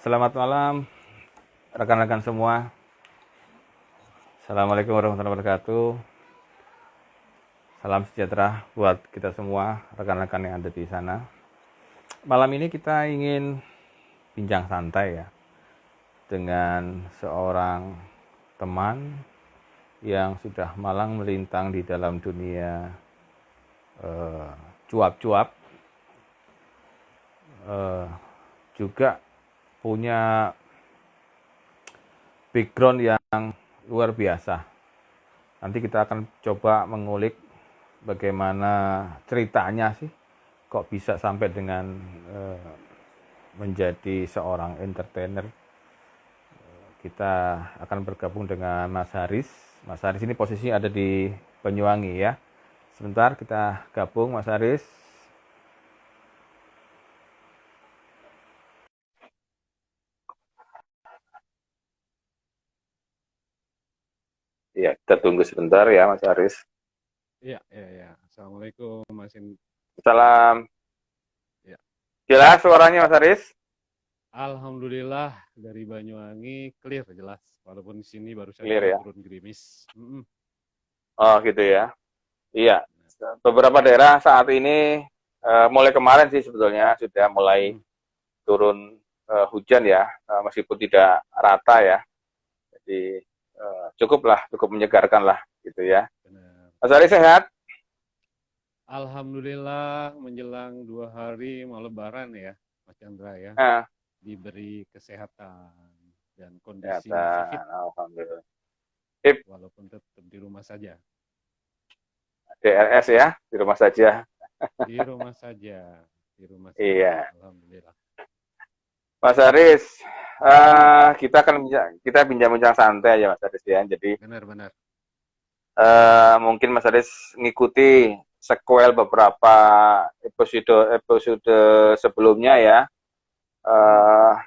Selamat malam rekan-rekan semua. Assalamualaikum warahmatullahi wabarakatuh. Salam sejahtera buat kita semua, rekan-rekan yang ada di sana. Malam ini kita ingin bincang santai ya dengan seorang teman yang sudah malang melintang di dalam dunia cuap-cuap, juga punya background yang luar biasa. Nanti kita akan coba mengulik bagaimana ceritanya sih kok bisa sampai dengan menjadi seorang entertainer. Kita akan bergabung dengan Mas Haris. Mas Haris ini posisinya ada di Banyuwangi ya. Sebentar kita gabung Mas Haris. Ya, kita tunggu sebentar ya Mas Haris. Iya, iya, iya. Assalamualaikum, Mas In. Salam. Ya. Jelas suaranya Mas Haris? Alhamdulillah dari Banyuwangi clear jelas. Walaupun di sini baru Clear saja ya. turun gerimis. Oh gitu ya. Iya. Beberapa daerah saat ini mulai kemarin sih sebetulnya sudah mulai Mm, turun hujan ya, meskipun tidak rata ya. Jadi cukup menyegarkan lah gitu ya. benar. Mas Ari sehat? Alhamdulillah menjelang 2 hari mau Lebaran ya, Mas Chandra ya. Nah, Diberi kesehatan dan kondisi masih kesehatan, fit alhamdulillah. Tip walaupun tetap di rumah saja. DRS ya, di rumah saja. Di rumah saja, di rumah saja. Iya. Alhamdulillah. Mas Aris, kita bincang-bincang santai aja Mas Aris ya. Jadi Benar-benar. mungkin Mas Aris ngikuti sequel beberapa episode sebelumnya ya.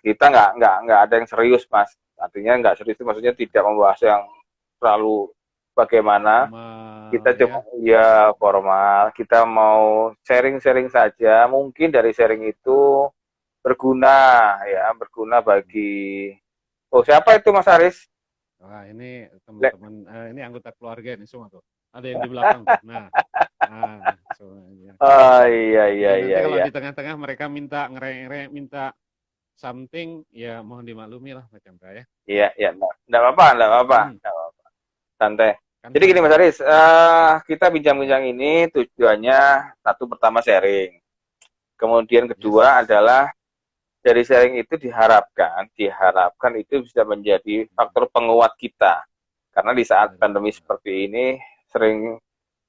Kita nggak ada yang serius Mas. Artinya nggak serius itu maksudnya tidak membahas yang terlalu bagaimana. Kita Formal cuma ya. ya formal. Kita mau sharing-sharing saja. Mungkin dari sharing itu berguna ya, berguna bagi. Oh siapa itu Mas Aris? Wah, ini Le- teman-teman, ini anggota keluarga ini semua tuh. Ada yang di belakang tuh. Nah, semuanya. Oh iya iya Jadi iya nanti kalau iya di tengah-tengah mereka minta ngereng-ngereng, minta something, ya mohon dimaklumi lah macam saya. iya iya. Nggak apa-apa, nggak apa-apa, Hmm, nggak apa-apa. Santai. kan Jadi gini Mas santai. Aris, kita bincang-bincang ini tujuannya satu pertama sharing. Kemudian kedua Yes. adalah dari sharing itu diharapkan itu bisa menjadi Hmm, faktor penguat kita. Karena di saat pandemi benar. seperti ini sering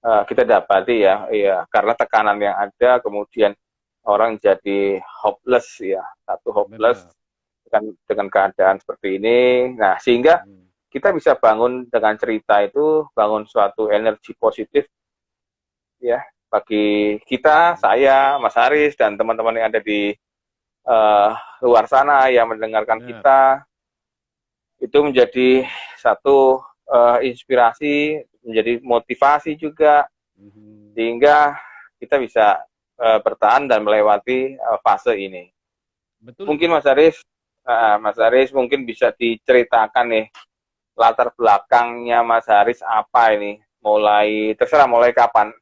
kita dapati ya, ya karena tekanan yang ada, kemudian orang jadi hopeless ya, satu hopeless Benar. dengan keadaan seperti ini. Nah, sehingga Hmm, kita bisa bangun dengan cerita itu, bangun suatu energi positif ya bagi kita, benar. saya, Mas Haris dan teman-teman yang ada di uh, luar sana yang mendengarkan Benar. kita itu menjadi satu inspirasi, menjadi motivasi juga Mhm. sehingga kita bisa bertahan dan melewati fase ini. Betul Mungkin itu. Mas Haris mungkin bisa diceritakan nih latar belakangnya Mas Haris apa ini? Mulai terserah mulai kapan.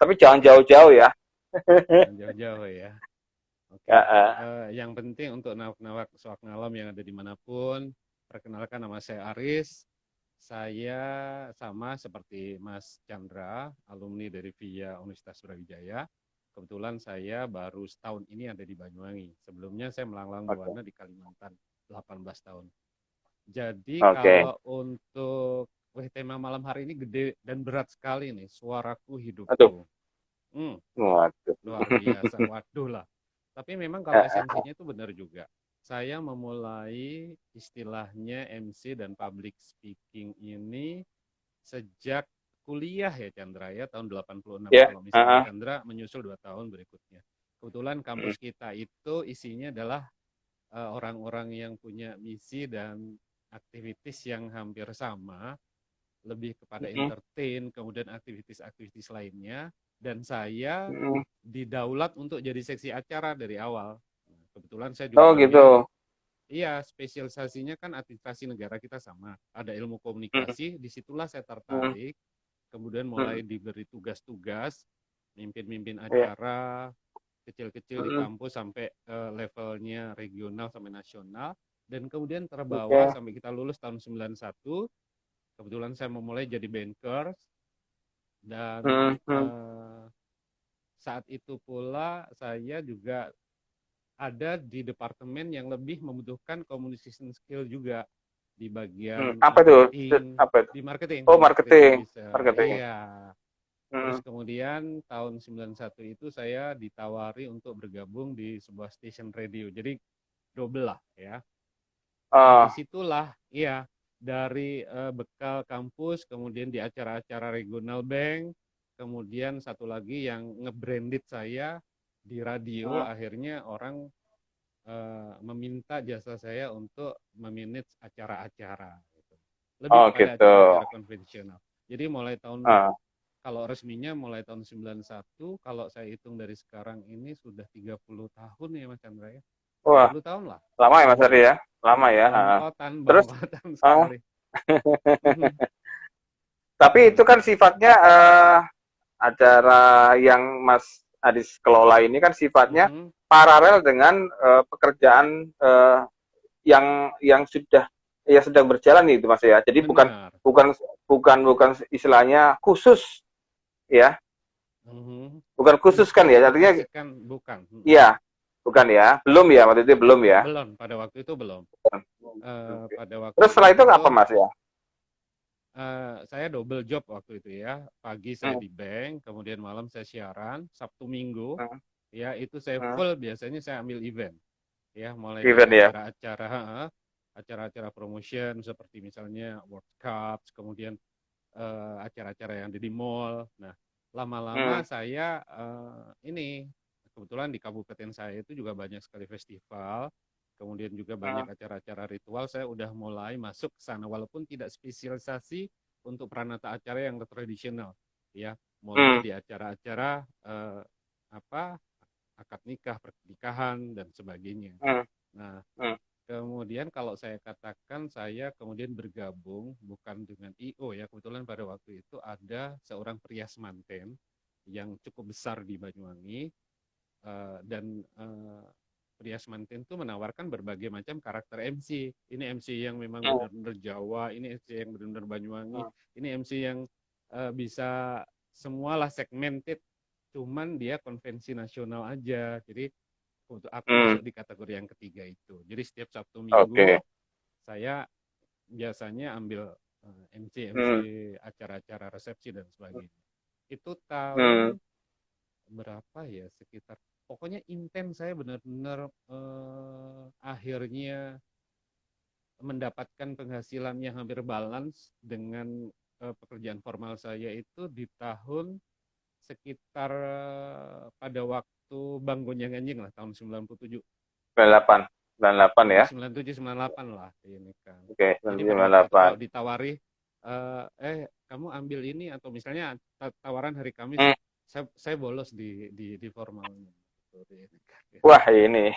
Tapi jangan Ya, jauh-jauh ya. jangan jauh-jauh ya. Oke. uh, Yang penting untuk nawak-nawak soak ngalam yang ada dimanapun, perkenalkan nama saya Aris. Saya sama seperti Mas Chandra, alumni dari VIA Universitas Brawijaya. Kebetulan saya baru setahun ini ada di Banyuwangi. Sebelumnya saya melanglang Oke. buana di Kalimantan 18 tahun. Jadi Okay. kalau untuk tema malam hari ini gede dan berat sekali nih, suaraku Aduh. hidupku. Hmm, Waduh. luar biasa, waduh lah. Tapi memang kalau esensinya itu benar juga. Saya memulai istilahnya MC dan public speaking ini sejak kuliah ya Chandra ya tahun 86 Ya. kalau misalnya Chandra menyusul 2 tahun berikutnya. Kebetulan kampus kita itu isinya adalah orang-orang yang punya misi dan aktivitas yang hampir sama, lebih kepada entertain, kemudian aktivitas-aktivitas lainnya, dan saya didaulat untuk jadi seksi acara dari awal. Kebetulan saya Oh dua-duanya gitu. iya, spesialisasinya kan administrasi negara kita sama. Ada ilmu Hmm, komunikasi, disitulah saya hmm, tertarik. Kemudian hmm, mulai diberi tugas-tugas, mimpin-mimpin ya, acara kecil-kecil di hmm, kampus sampai levelnya regional sampai nasional. Dan kemudian terbawa oke, sampai kita lulus tahun 91. Kebetulan saya memulai jadi bankers. Dan hmm, hmm, saat itu pula saya juga ada di departemen yang lebih membutuhkan communication skill juga di bagian apa itu? marketing, Apa itu? di Oh, marketing marketing, officer. marketing. Iya. Terus Hmm, kemudian tahun 91 itu saya ditawari untuk bergabung di sebuah station radio. Jadi double lah ya. Nah, ah, disitulah iya dari bekal kampus, kemudian di acara-acara regional bank, kemudian satu lagi yang nge-branded saya di radio, hmm. akhirnya orang meminta jasa saya untuk memanage acara-acara gitu. Lebih Oh, kepada gitu. acara-acara konvensional. Jadi mulai tahun Ah, kalau resminya mulai tahun 91, kalau saya hitung dari sekarang ini sudah 30 tahun ya Mas Chandra ya. tiga wah, puluh tahun lah. lama ya Mas Ari ya? Lama ya. Ah. Bangkotan, Terus, bangkotan ah, sekali. Mhm. tapi itu Nah, kan sifatnya acara yang Mas Adis kelola ini kan sifatnya mhm, paralel dengan pekerjaan yang sudah ya sedang berjalan itu Mas ya. Jadi bukan benar. bukan bukan istilahnya khusus ya, Mhm. bukan khusus kan ya. Artinya Dispesifikasikan bukan. Mhm. iya, bukan ya. Belum ya waktu itu belum ya. Belum, pada waktu itu belum. Oke. Pada waktu Terus setelah itu itu apa Mas ya? saya double job waktu itu ya. Pagi saya Hmm, di bank, kemudian malam saya siaran, Sabtu Minggu. hmm, Ya, itu saya hmm. full biasanya saya ambil event. Ya, mulai dari Event ya. acara-acara promotion seperti misalnya World Cup, kemudian acara-acara yang ada di mall. Nah, Hmm, lama-lama saya ini kebetulan di kabupaten saya itu juga banyak sekali festival, kemudian juga banyak hmm, acara-acara ritual. Saya udah mulai masuk ke sana walaupun tidak spesialisasi untuk peranata acara yang tradisional, ya. Mulai hmm, di acara-acara apa akad nikah, pernikahan dan sebagainya. hmm, Nah, hmm, kemudian kalau saya katakan saya kemudian bergabung bukan dengan IO ya, kebetulan pada waktu itu ada seorang perias manten yang cukup besar di Banyuwangi dan perias manten itu menawarkan berbagai macam karakter MC. Ini MC yang memang hmm, benar-benar Jawa, ini MC yang benar-benar Banyuwangi, hmm, ini MC yang bisa semualah segmented, cuman dia konvensi nasional aja. Jadi untuk aku hmm. masuk di kategori yang ketiga itu. Jadi setiap Sabtu Minggu Oke. saya biasanya ambil MC-MC Hmm, acara-acara resepsi dan sebagainya. Itu hmm, tahun berapa ya? Sekitar pokoknya intens saya benar-benar akhirnya mendapatkan penghasilan yang hampir balance dengan pekerjaan formal saya itu di tahun sekitar pada waktu Bang Gonjang Anjing lah tahun 97. 98, 98 ya. 97 98 lah ini kan. Oke, Jadi 97, pada waktu itu 98. kalau ditawari kamu ambil ini atau misalnya tawaran hari Kamis Hmm. saya bolos di formalnya gitu ini kan. Wah, ini.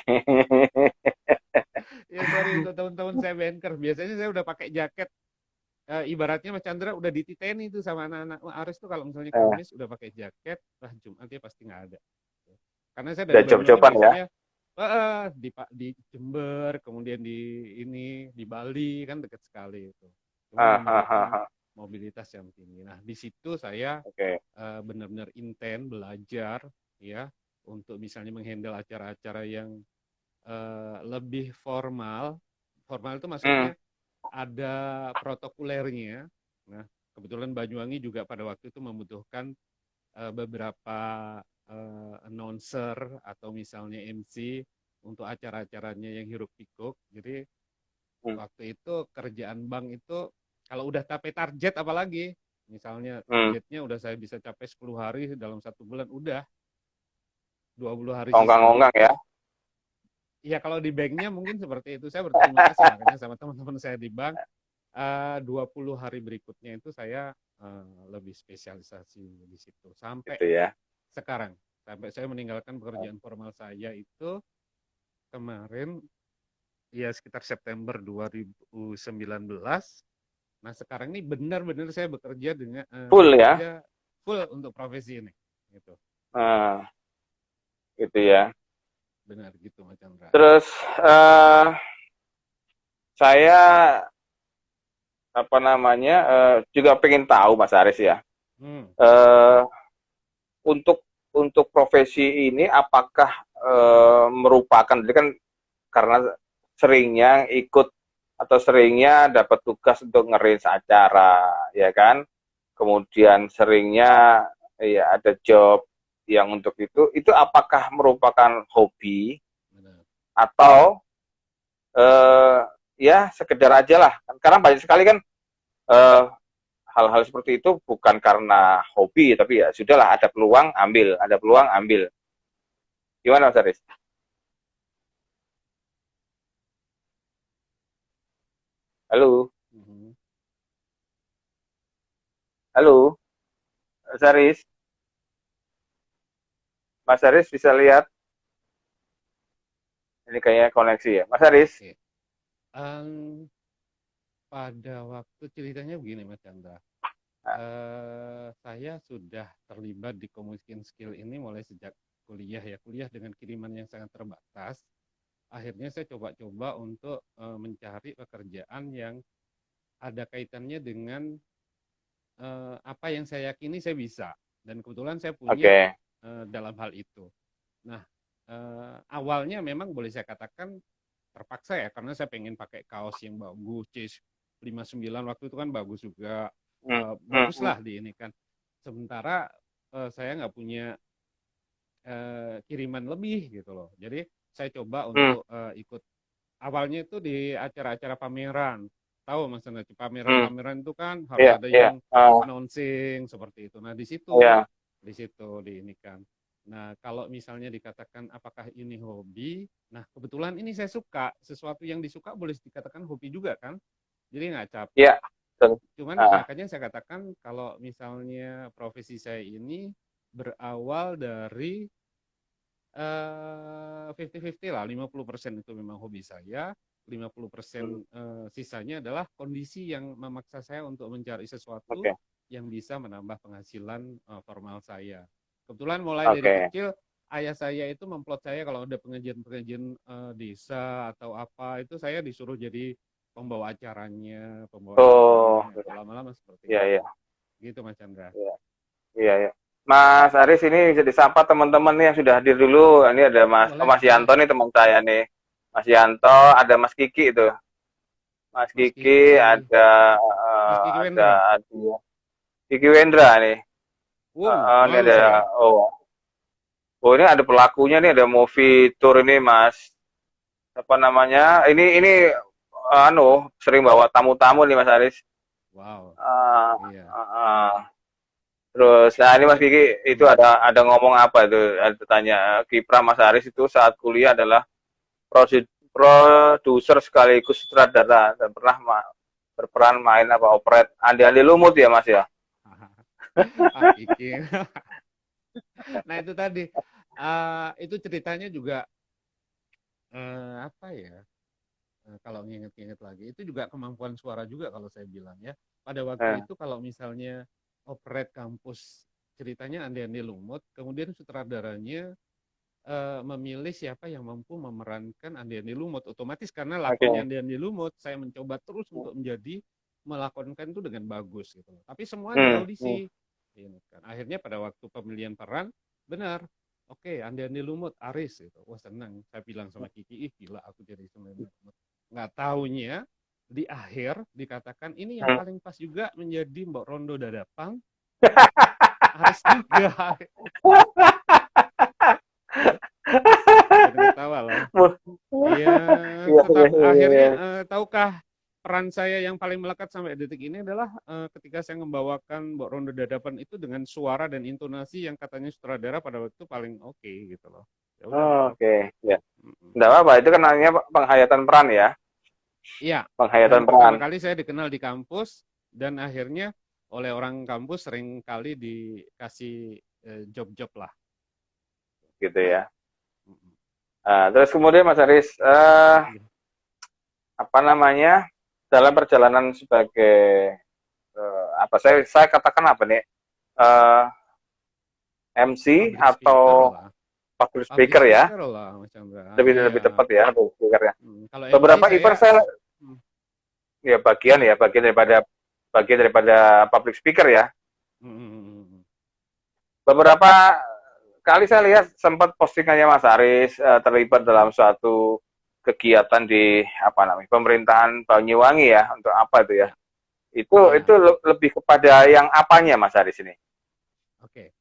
Ya sorry untuk teman-teman saya banker biasanya saya udah pakai jaket ibaratnya Mas Chandra udah dititeni itu sama anak-anak Aris tuh kalau misalnya Eh, Kamis udah pakai jaket lah Jumat dia pasti nggak ada. Karena saya dari udah Banyuwangi job-joban ya. biasanya di Jember, kemudian di Bali kan dekat sekali itu. Cuma Ah, ah, ah, memerlukan ah. mobilitas yang tinggi. Nah, di situ saya Oke. benar-benar intens belajar ya untuk misalnya menghandle acara-acara yang lebih formal. Formal itu Hmm, maksudnya ada protokolernya. Nah, kebetulan Banyuwangi juga pada waktu itu membutuhkan beberapa announcer atau misalnya MC untuk acara-acaranya yang hiruk pikuk. Jadi hmm, waktu itu kerjaan bank itu kalau udah capai target apalagi, misalnya hmm. targetnya udah saya bisa capai 10 hari dalam 1 bulan, udah 20 hari sisa. Ongkang-ongkang ya. Ya kalau di banknya mungkin seperti itu. Saya berterima kasih makanya sama teman-teman saya di bank. 20 hari berikutnya itu saya lebih spesialisasi di situ. Sampai Gitu ya. sekarang. Sampai saya meninggalkan pekerjaan formal saya itu kemarin ya sekitar September 2019. Nah, sekarang ini benar-benar saya bekerja dengan Full ya. bekerja full untuk profesi ini. Gitu. Nah, gitu ya. Benar gitu, Mas Chandra. Terus saya apa namanya juga pengen tahu Mas Aris ya. Hmm, Eh, untuk profesi ini apakah merupakan jadi kan karena seringnya ikut atau seringnya dapat tugas untuk ngeris acara ya kan, kemudian seringnya ya ada job yang untuk itu apakah merupakan hobi benar. atau eh, ya sekedar aja lah, karena banyak sekali kan eh, hal-hal seperti itu bukan karena hobi tapi ya sudahlah, ada peluang ambil, ada peluang ambil. Gimana Mas Aris? Halo, Mhm. halo Mas Aris, Mas Aris bisa lihat ini kayaknya koneksi ya Mas Aris. Oke. Em, pada waktu ceritanya begini, Mas Chandra. Saya sudah terlibat di communication skill ini mulai sejak kuliah ya. Kuliah dengan kiriman yang sangat terbatas. Akhirnya saya coba-coba untuk mencari pekerjaan yang ada kaitannya dengan apa yang saya yakini saya bisa. Dan kebetulan saya punya Oke. dalam hal itu. Nah, awalnya memang boleh saya katakan terpaksa ya, karena saya pengen pakai kaos yang bagus, C59 waktu itu kan bagus juga, Hmm, hmm, hmm. baguslah di ini kan. Sementara saya nggak punya kiriman lebih gitu loh. Jadi saya coba Hmm, untuk ikut awalnya itu di acara-acara pameran. Tahu Mas Nana, hmm. pameran-pameran itu kan harus Iya, ada iya. yang announcing seperti itu. Nah, Iya. di situ di ini kan. Nah, kalau misalnya dikatakan apakah ini hobi, nah kebetulan ini saya suka, sesuatu yang disuka boleh dikatakan hobi juga kan. Jadi nggak capek. Iya, betul. Cuman Ah, makanya saya katakan kalau misalnya profesi saya ini berawal dari 50-50 lah, 50% itu memang hobi saya, 50% hmm, sisanya adalah kondisi yang memaksa saya untuk mencari sesuatu oke, yang bisa menambah penghasilan formal saya. Kebetulan mulai dari oke. kecil ayah saya itu memplot saya kalau ada pengajian-pengajian desa atau apa itu saya disuruh jadi pembawa Oh, acaranya, lama-lama seperti iya, itu. iya, Gitu Mas Chandra. iya, iya, iya. Mas Aris ini bisa disapa teman-teman nih yang sudah hadir dulu. Ini ada Boleh, Mas boleh. Yanto nih teman saya nih. Mas Yanto, ada Mas Kiki itu. Mas Mas Kiki, Kiki, Mas Kiki ada Wendra. Kiki Wendra nih. Wow, Ini malu ada saya. oh oh ini ada pelakunya nih, ada movie tour ini Mas. Apa namanya? Ini sering bawa tamu-tamu nih Mas Aris. Wow, Ah, iya. Terus, nah ini Mas Saya, Kiki itu ada ngomong apa itu? Ada tanya kiprah Mas Aris itu saat kuliah adalah produser sekaligus sutradara dan pernah berperan main apa operet Andi-Andi Lumut ya Mas ya? ah, Kiki. Nah itu tadi, itu ceritanya juga apa ya? Kalau nginget-nginget lagi, itu juga kemampuan suara juga kalau saya bilang ya. Pada Eh, waktu itu kalau misalnya operet kampus ceritanya Andi-Andi Lumut, kemudian sutradaranya memilih siapa yang mampu memerankan Andi-Andi Lumut. Otomatis karena lakonnya Oke. Andi-Andi Lumut, saya mencoba terus untuk menjadi melakonkan itu dengan bagus gitu. Tapi semua di Hmm, hmm. audisi. Ini kan. Akhirnya pada waktu pemilihan peran, benar. Oke, Andi-Andi Lumut, Aris gitu. Wah senang. Saya bilang sama Kiki, ih gila aku jadi Andi-Andi Lumut. Nggak taunya di akhir dikatakan ini yang Hmm. paling pas juga menjadi Mbak Rondo Dadapang, Aris juga. Jadi ketawa lah. Iya, Iya, iya, tetap iya, akhirnya iya. tahukah peran saya yang paling melekat sampai detik ini adalah ketika saya membawakan Mbok Rondo Dadapan itu dengan suara dan intonasi yang katanya sutradara pada waktu itu paling oke gitu loh. Ya udah nggak Oh, apa-apa. oke, ya. Mm-mm. Enggak apa-apa, itu kan namanya penghayatan peran ya. Iya, dan Penghayatan peran pertama kali saya dikenal di kampus dan akhirnya oleh orang kampus sering kali dikasih job-job lah. gitu ya. Mm-mm. Terus kemudian Mas Aris, Iya. apa namanya, dalam perjalanan sebagai apa saya katakan apa nih, eh, MC Public speaker atau lah. public Public speaker ya, speaker lah, Mas Chandra. lebih lebih Iya. tepat ya public speaker ya. Kalau MC Beberapa event saya saya hmm, ya bagian daripada public speaker ya. hmm, hmm, hmm, hmm. Beberapa kali saya lihat sempat postingannya Mas Aris terlibat dalam suatu kegiatan di apa namanya pemerintahan Banyuwangi ya, untuk apa itu ya? Ya, Itu ya. lebih kepada yang apanya Mas Aris ini? Oke.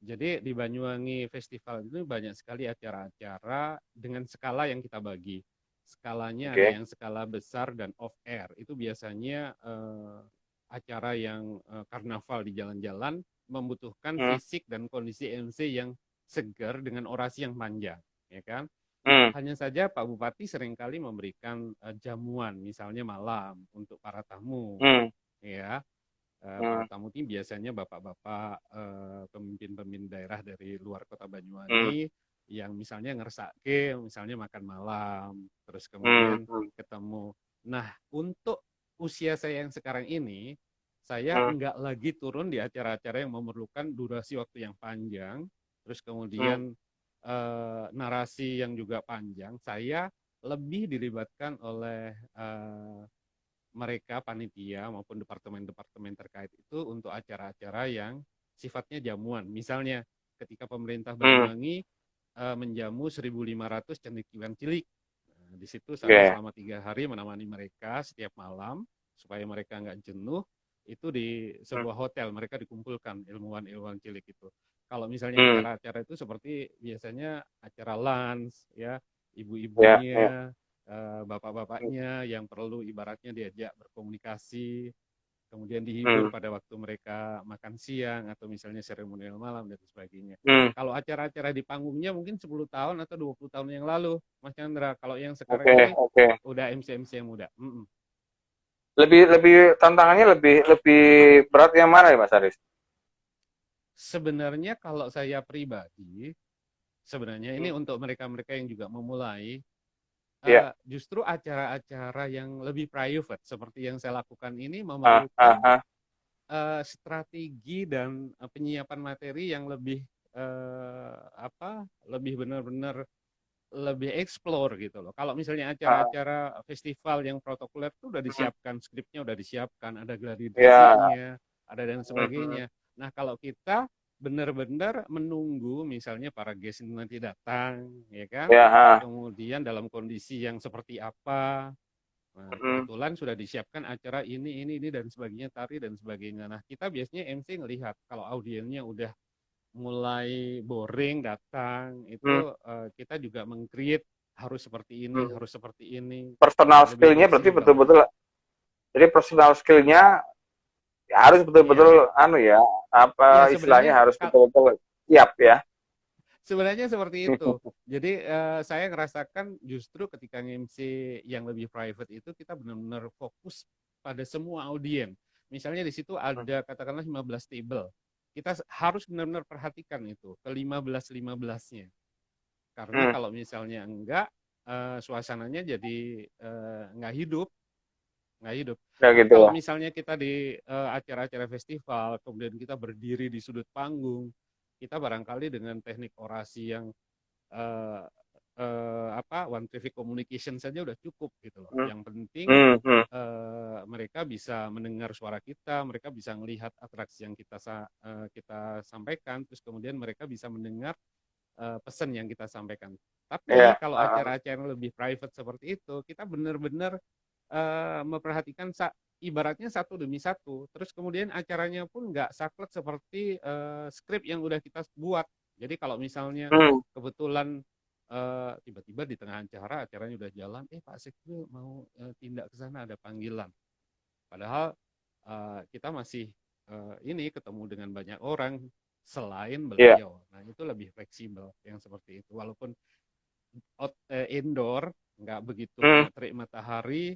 Jadi di Banyuwangi Festival itu banyak sekali acara-acara dengan skala yang kita bagi. Skalanya ada Oke. yang skala besar dan off air. Itu biasanya acara yang karnaval di jalan-jalan membutuhkan Hmm. fisik dan kondisi MC yang segar dengan orasi yang panjang, ya kan? Hmm. Hanya saja Pak Bupati seringkali memberikan jamuan, misalnya malam untuk para tamu, Hmm. ya. Para Hmm. tamu ini biasanya bapak-bapak pemimpin-pemimpin daerah dari luar kota Hmm. Banyuwangi yang misalnya ngersake, misalnya makan malam, terus Hmm. kemudian ketemu. Nah, untuk usia saya yang sekarang ini, saya Hmm. enggak lagi turun di acara-acara yang memerlukan durasi waktu yang panjang, terus Hmm. kemudian narasi yang juga panjang. Saya lebih dilibatkan oleh mereka panitia maupun departemen-departemen terkait itu untuk acara-acara yang sifatnya jamuan. Misalnya ketika pemerintah Hmm. Banyuwangi menjamu 1.500 cendekiawan cilik. Nah, di situ saya Oke. selama 3 hari menemani mereka setiap malam supaya mereka nggak jenuh. Itu di Hmm. sebuah hotel mereka dikumpulkan ilmuwan-ilmuwan cilik itu. Kalau misalnya Hmm. acara-acara itu seperti biasanya acara lunch ya, Ya, ya. ibu-ibunya, bapak-bapaknya yang perlu ibaratnya diajak berkomunikasi, kemudian dihibur Hmm. pada waktu mereka makan siang atau misalnya seremonial malam dan sebagainya. Hmm. Kalau acara-acara di panggungnya mungkin 10 tahun atau 20 tahun yang lalu, Mas Chandra. Kalau yang sekarang Oke, ini oke. udah MC-MC yang muda. Lebih lebih tantangannya lebih lebih berat yang mana ya Mas Aris? Sebenarnya kalau saya pribadi, sebenarnya ini Hmm. untuk mereka-mereka yang juga memulai, Ya. justru acara-acara yang lebih private seperti yang saya lakukan ini Ah, ah, memerlukan ah. strategi dan penyiapan materi yang lebih lebih benar-benar lebih explore gitu loh. Kalau misalnya Ah. acara-acara festival yang protokoler itu udah Hmm. disiapkan, skripnya udah disiapkan, ada Ya. gladiresirnya, ada dan Hmm. sebagainya. Nah, kalau kita benar-benar menunggu misalnya para guest nanti datang, ya kan? Ya. Ah. Kemudian dalam kondisi yang seperti apa? Nah, Hmm. kebetulan sudah disiapkan acara ini dan sebagainya, tari dan sebagainya. Nah, kita biasanya MC ngelihat kalau audiennya udah mulai boring datang, Hmm. itu kita juga meng-create Hmm. harus seperti ini, Personal lebih skill-nya berarti fleksibel. betul-betul, jadi personal skill-nya ya harus Iya, betul-betul anu ya, iya apa istilahnya harus betul-betul siap ya. sebenarnya seperti itu. Jadi saya ngerasakan justru ketika MC yang lebih private itu kita benar-benar fokus pada semua audien. Misalnya di situ ada katakanlah 15 table. Kita harus benar-benar perhatikan itu ke 15-15-nya. Karena Hmm. kalau misalnya enggak, suasananya jadi nggak hidup, nggak hidup. Ya Tapi gitu. kalau misalnya kita di acara-acara festival, kemudian kita berdiri di sudut panggung, kita barangkali dengan teknik orasi yang eh, one traffic communication saja udah cukup gitu loh. Hmm. Yang penting Hmm. Hmm. mereka bisa mendengar suara kita, mereka bisa melihat atraksi yang kita sampaikan, terus kemudian mereka bisa mendengar pesan yang kita sampaikan. Tapi Ya. kalau Ah. acara-acara yang lebih private seperti itu, kita benar-benar memperhatikan ibaratnya satu demi satu. Terus kemudian acaranya pun nggak saklek seperti skrip yang udah kita buat. Jadi kalau misalnya Hmm. kebetulan tiba-tiba di tengah acaranya udah jalan, Pak Sekil mau tindak ke sana ada panggilan. Padahal kita masih ini ketemu dengan banyak orang selain Ya. beliau. Nah itu lebih fleksibel yang seperti itu. Walaupun indoor nggak begitu Hmm. kena terik matahari,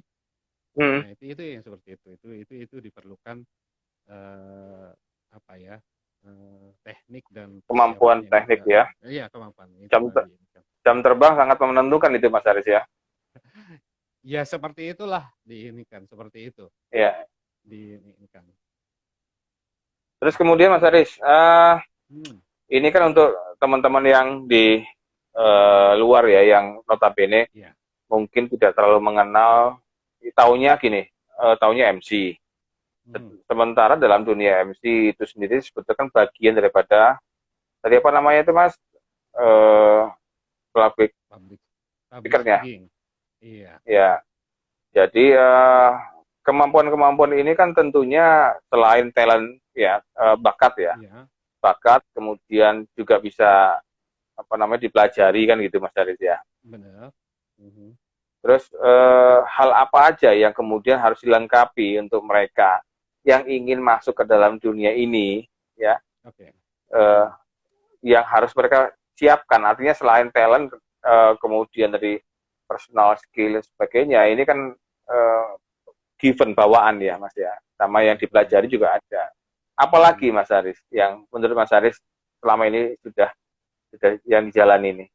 Hmm. nah itu yang seperti itu. Itu diperlukan teknik dan persiapan Kemampuan yang teknik juga ya. iya kemampuan itu Jam tadi. jam terbang sangat menentukan itu Mas Aris ya. Ya seperti itulah diinikan, seperti itu Ya. diinikan. Terus kemudian Mas Aris, Hmm, ini kan untuk teman-teman yang di luar ya, yang notabene ya. mungkin tidak terlalu mengenal, taunya gini, taunya MC. Hmm, Sementara dalam dunia MC itu sendiri sebetulnya kan bagian daripada, tadi apa namanya itu Mas, eh public public public speaker-nya. speaking. Iya. Ya, jadi kemampuan-kemampuan ini kan tentunya selain talent ya, bakat ya, Iya, bakat kemudian juga bisa apa namanya dipelajari kan gitu Mas Haris ya. benar. Mhm. Terus hal apa aja yang kemudian harus dilengkapi untuk mereka yang ingin masuk ke dalam dunia ini ya, Oke. eh, Hmm, yang harus mereka siapkan. Artinya selain talent, kemudian dari personal skill dan sebagainya, ini kan given bawaan ya Mas ya, sama yang betul. dipelajari juga ada. Apalagi Mhm. Mas Haris yang menurut Mas Haris selama ini sudah yang dijalani ini,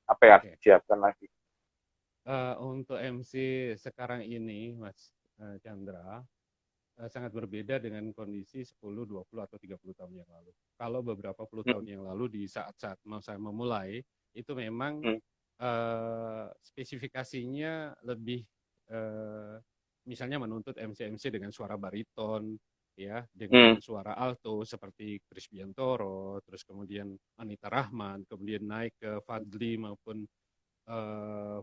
apa yang harus Oke. disiapkan lagi? Untuk MC sekarang ini, Mas Chandra, sangat berbeda dengan kondisi 10, 20 atau 30 tahun yang lalu. Kalau beberapa puluh tahun Hmm, yang lalu di saat-saat mau saya memulai, itu memang hmm, spesifikasinya lebih eh, misalnya menuntut MC-MC dengan suara bariton, ya, dengan hmm, suara alto seperti Chris Biantoro, terus kemudian Anita Rahman, kemudian naik ke Fadli maupun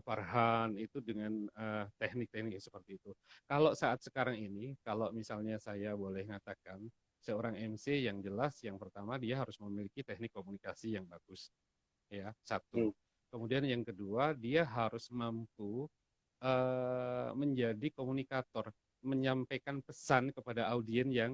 Farhan itu dengan teknik-teknik seperti itu. Kalau saat sekarang ini, kalau misalnya saya boleh mengatakan, seorang MC yang jelas, yang pertama dia harus memiliki teknik komunikasi yang bagus, ya hmm, satu. Kemudian yang kedua, dia harus mampu menjadi komunikator, menyampaikan pesan kepada audiens yang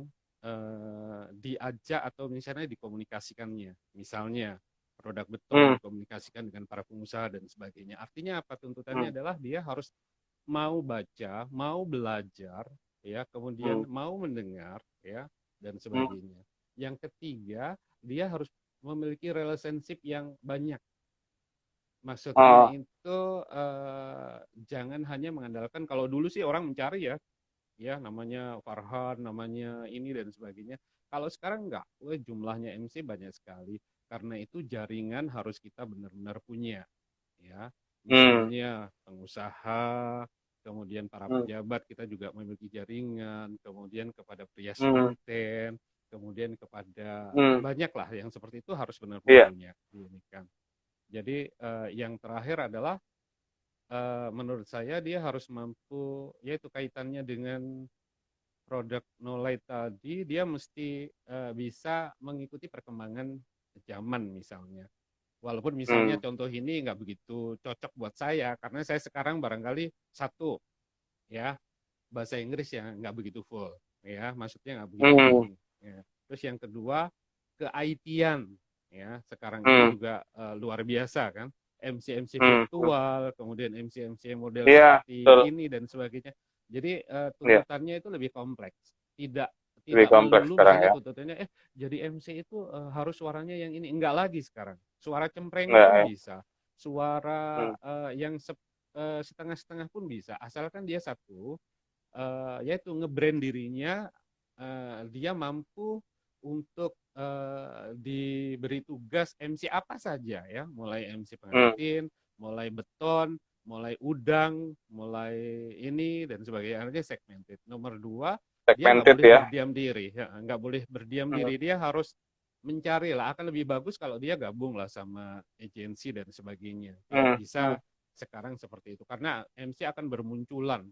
diajak atau misalnya dikomunikasikannya. Misalnya produk beton hmm, dikomunikasikan dengan para pengusaha dan sebagainya. Artinya apa? hmm, Tuntutannya adalah dia harus mau baca, mau belajar, ya, kemudian hmm, mau mendengar, ya, dan hmm. sebagainya. Yang ketiga, dia harus memiliki relationship yang banyak. Maksudnya Oh, itu jangan hanya mengandalkan kalau dulu sih orang mencari ya, ya namanya Farhan, namanya ini dan sebagainya. Kalau sekarang enggak, jumlahnya MC banyak sekali. Karena itu jaringan harus kita benar-benar punya, ya. hmm, Misalnya pengusaha, kemudian para hmm, pejabat kita juga memiliki jaringan, kemudian kepada pria hmm, Sulten, kemudian kepada hmm, banyak lah yang seperti itu harus benar-benar iya, punya. Ini kan. Jadi yang terakhir adalah menurut saya dia harus mampu, yaitu kaitannya dengan produk knowledge tadi, dia mesti bisa mengikuti perkembangan zaman misalnya. Walaupun misalnya hmm, contoh ini nggak begitu cocok buat saya, karena saya sekarang barangkali satu, ya, bahasa Inggris yang nggak begitu full, ya, maksudnya nggak begitu hmm, tinggi. Ya. Terus yang kedua, ke IT-an, ya, sekarang ini hmm, juga luar biasa kan, MC-MC hmm, hmm. virtual, kemudian MC-MC model Iya, seperti betul. ini dan sebagainya. Jadi Iya, tuntutannya itu lebih kompleks, tidak lebih tidak kompleks melulu sekarang misalnya ya. tuntutannya jadi MC itu harus suaranya yang ini, enggak lagi sekarang. Suara cempreng Enggak pun ya. bisa, suara Hmm, yang setengah-setengah pun bisa, asalkan dia satu, yaitu ngebrand dirinya, dia mampu untuk diberi tugas MC apa saja ya, mulai MC hmm. pengantin, mulai beton, mulai udang, mulai ini dan sebagainya. Artinya segmented. Nomor dua, dia nggak Segmented boleh ya. berdiam diri, ya, nggak boleh berdiam Hmm, diri. Dia harus mencari lah. Akan lebih bagus kalau dia gabung lah sama agensi dan sebagainya. Ya hmm, hmm, bisa sekarang seperti itu. Karena MC akan bermunculan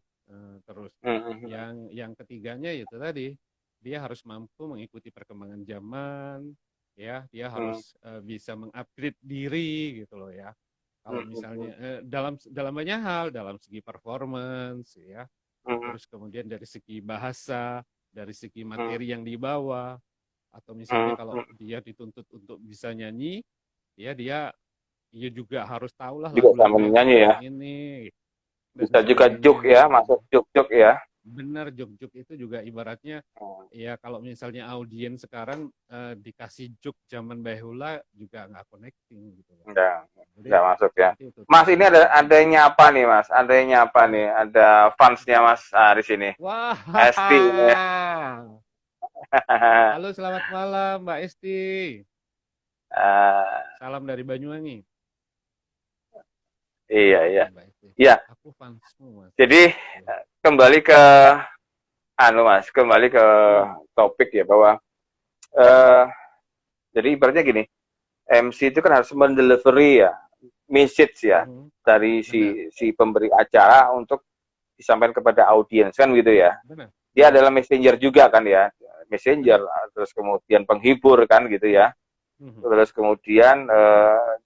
terus. hmm, hmm, hmm, Yang ketiganya itu tadi, dia harus mampu mengikuti perkembangan zaman, ya, dia hmm, harus bisa mengupgrade diri gitu loh ya. Kalau hmm, hmm, hmm, misalnya dalam dalam banyak hal, dalam segi performance ya, hmm, terus kemudian dari segi bahasa, dari segi hmm, materi yang dibawa, atau misalnya hmm, kalau hmm. dia dituntut untuk bisa nyanyi, ya dia juga harus tahu lah Juga lagu-lagu sama yang nyanyi ya. sekarang ini dan Bisa juga juk sebagainya ya, gitu. masuk juk-juk ya. benar, juk-juk itu juga ibaratnya Hmm, ya kalau misalnya audiens sekarang dikasih juk zaman bahula juga nggak connecting gitu loh. enggak, Jadi enggak masuk ya. seperti itu Mas, ini tergantung dengan adanya apa nih, Mas? Adanya apa hmm. nih? Ada fansnya Mas Aris ini. Wah, Esti ini ya. halo selamat malam Mbak Esti. Eh, Salam dari Banyuwangi. iya, iya. Oke Mbak Esti. Iya, Aku fansmu Mas. jadi Oke. kembali ke Mas, kembali ke Hmm. topik ya, bahwa eh jadi ibaratnya gini, MC itu kan harus mendelivery ya, message ya Mhm. dari Benar, si pemberi acara untuk disampaikan kepada audiens kan gitu ya. benar, Dia benar, adalah messenger juga kan ya, messenger, benar. terus kemudian penghibur kan gitu ya. Mhm. Terus kemudian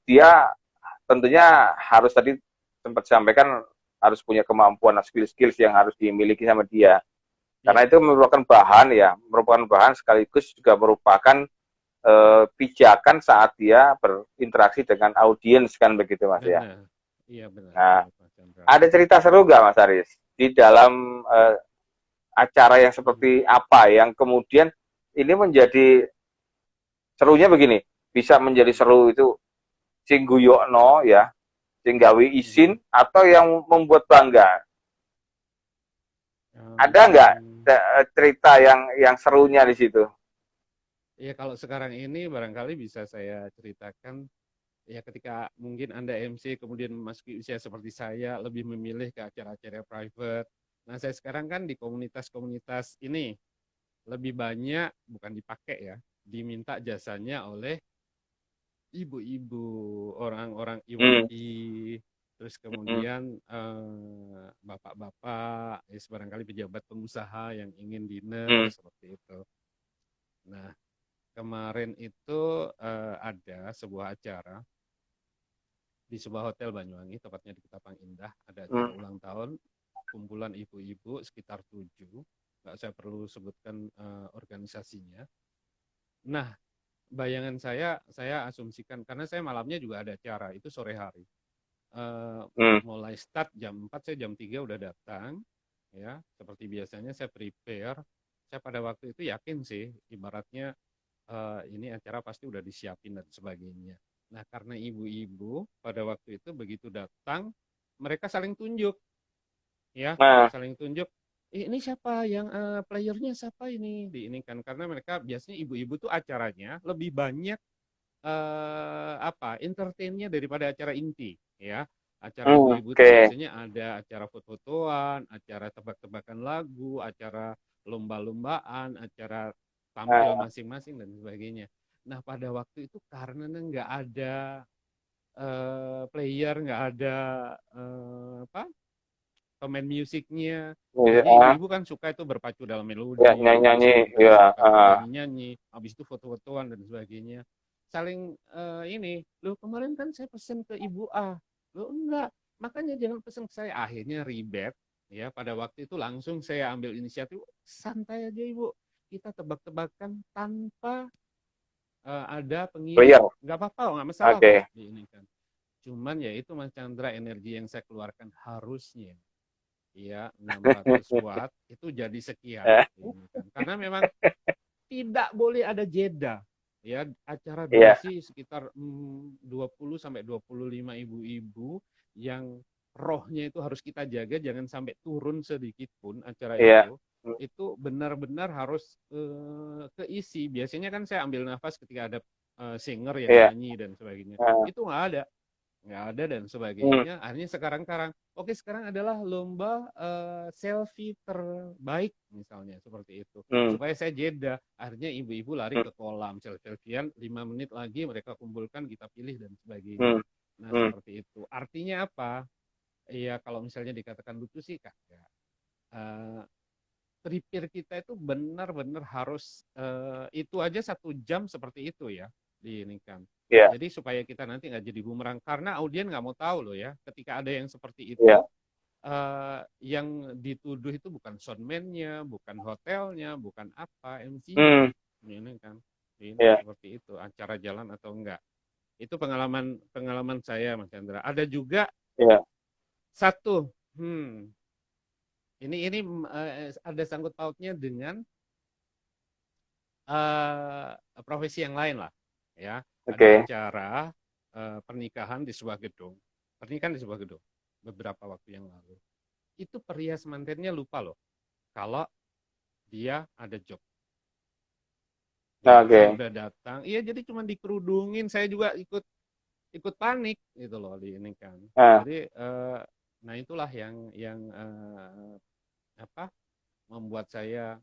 dia tentunya harus tadi sempat disampaikan harus punya kemampuan skill-skills yang harus dimiliki sama dia. Karena Iya, itu merupakan bahan sekaligus juga merupakan pijakan saat dia berinteraksi dengan audiens kan begitu Mas ya. benar. Iya benar, Nah, benar Mas Chandra. ada cerita seru gak Mas Aris di dalam acara yang Mhm. seperti apa yang kemudian ini menjadi serunya begini, bisa menjadi Mhm. seru itu sing guyokno ya, sing gawe Mhm. isin atau yang membuat bangga. Ada nggak Em, cerita yang serunya di situ? ya kalau sekarang ini barangkali bisa saya ceritakan ya ketika mungkin Anda MC kemudian memasuki usia seperti saya lebih memilih ke acara-acara private. Nah, saya sekarang kan di komunitas-komunitas ini lebih banyak bukan dipakai ya, diminta jasanya oleh ibu-ibu, orang-orang Hmm, IWI, terus hmm, kemudian bapak-bapak, barangkali pejabat pengusaha yang ingin dinner hmm, seperti itu. Nah, kemarin itu ada sebuah acara di sebuah hotel Banyuwangi, tepatnya di Ketapang Indah, ada acara hmm. ulang tahun, kumpulan ibu-ibu sekitar 7, nggak saya perlu sebutkan organisasinya. Nah, bayangan saya asumsikan, karena saya malamnya juga ada acara, itu sore hari. Eh, Hmm. Mulai start jam 4, saya jam 3 udah datang, ya, seperti biasanya saya prepare. Saya pada waktu itu yakin sih, ibaratnya ini acara pasti udah disiapin dan sebagainya. Nah, karena ibu-ibu pada waktu itu begitu datang, mereka saling tunjuk, ya, Nah, saling tunjuk. Ini siapa yang playernya siapa ini? Di ini kan karena mereka biasanya ibu-ibu tuh acaranya lebih banyak apa entertainnya daripada acara inti, ya. Acara ibu-ibu oke. tuh biasanya ada acara foto-fotoan, acara tebak-tebakan lagu, acara lomba-lombaan, acara tampil Nah, masing-masing dan sebagainya. Nah, pada waktu itu karena nggak ada player, nggak ada apa pemain musiknya. iya, Biasanya ibu-ibu kan suka itu berpacu dalam ya melodi, nyanyi-nyanyi, biasanya juga ya, suka nyanyi-nyanyi, habis itu foto-fotoan dan sebagainya. Saling ini, loh kemarin kan saya pesen ke ibu A, loh enggak, makanya jangan pesen ke saya. Akhirnya ribet, ya pada waktu itu langsung saya ambil inisiatif, santai aja ibu, kita tebak-tebakan tanpa ada pengiring. player. Nggak apa-apa, nggak masalah kok. Oke. Ini kan. Cuman ya itu Mas Chandra energi yang saya keluarkan harusnya ya 600 watt itu jadi sekian Eh, ini kan. Karena memang tidak boleh ada jeda ya acara iya, durasi sekitar 20 sampai 25 ibu-ibu yang rohnya itu harus kita jaga jangan sampai turun sedikit pun acara iya. itu benar-benar harus keisi. Biasanya kan saya ambil nafas ketika ada singer yang Iya. nyanyi dan sebagainya. Nah, Itu nggak ada dan hmm, sebagainya. Akhirnya sekarang oke sekarang adalah lomba selfie terbaik misalnya seperti itu. hmm, Supaya saya jeda. Akhirnya ibu-ibu lari hmm, ke kolam selfie-selfian 5 menit lagi mereka kumpulkan kita pilih dan sebagainya. hmm, Nah, hmm. seperti itu. Artinya apa? Iya, kalau misalnya dikatakan lucu sih kagak. Uh, Tripir kita itu benar-benar harus itu aja 1 jam seperti itu ya di ini kan. Iya, Jadi supaya kita nanti nggak jadi bumerang karena audien nggak mau tahu loh ya. Ketika ada yang seperti itu, iya. yang dituduh itu bukan soundman-nya, bukan hotelnya, bukan apa Hmm, MC-nya, ini kan. Ini iya, seperti itu acara jalan atau enggak. Itu pengalaman pengalaman saya Mas Chandra. Ada juga iya. satu, hmm, ini ada sangkut pautnya dengan profesi yang lain lah, ya. Ada Oke. acara pernikahan di sebuah gedung, beberapa waktu yang lalu. Itu perias mantennya lupa loh, kalau dia ada job. Jadi saya Oke. udah datang, iya jadi cuma dikerudungin, saya juga ikut ikut panik gitu loh di ini kan. Nah, Jadi nah itulah yang apa membuat saya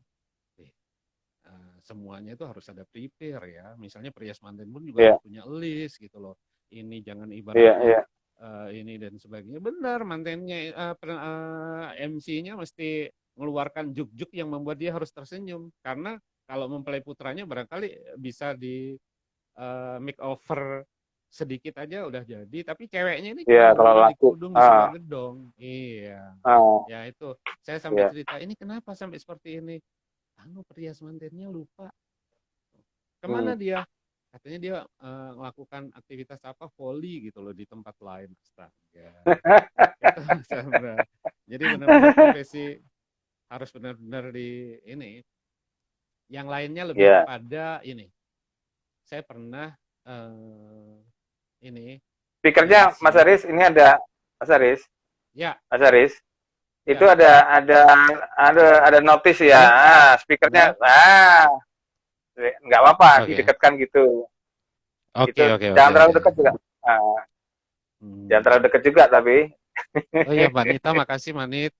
semuanya itu harus ada prepare ya. Misalnya perias manten pun juga iya, harus punya list gitu loh. Ini jangan iya, ibaratnya iya, ini dan sebagainya. Benar, mantennya MC-nya mesti mengeluarkan juk-juk yang membuat dia harus tersenyum. Karena kalau mempelai putranya barangkali bisa di makeover sedikit aja udah jadi. Tapi ceweknya ini iya cuma kalau benar-benar laku. dikerudung di Ah, sebuah gedong. Iya. ah, Ya itu. Saya sampai iya. cerita, ini kenapa sampai seperti ini? Anu perias mantennya lupa. Hmm. Kemana dia? Katanya dia melakukan aktivitas apa volley gitu loh di tempat lain. Astaga. Itu Mas Chandra. Jadi benar-benar profesi harus benar-benar di ini. Yang lainnya lebih Iya. kepada ini. Saya pernah ini Speakernya Mas MC. Aris, ini ada Mas Aris, Ya, Mas Aris. Itu ya. ada notis ya. Halo? Speakernya Halo? nggak apa-apa Oke. didekatkan gitu. Itu Oke, oke, oke, jangan terlalu oke. dekat juga. Ah, jangan Hmm. terlalu dekat juga tapi. Oh iya, Mbak Nita, makasih Mbak Nit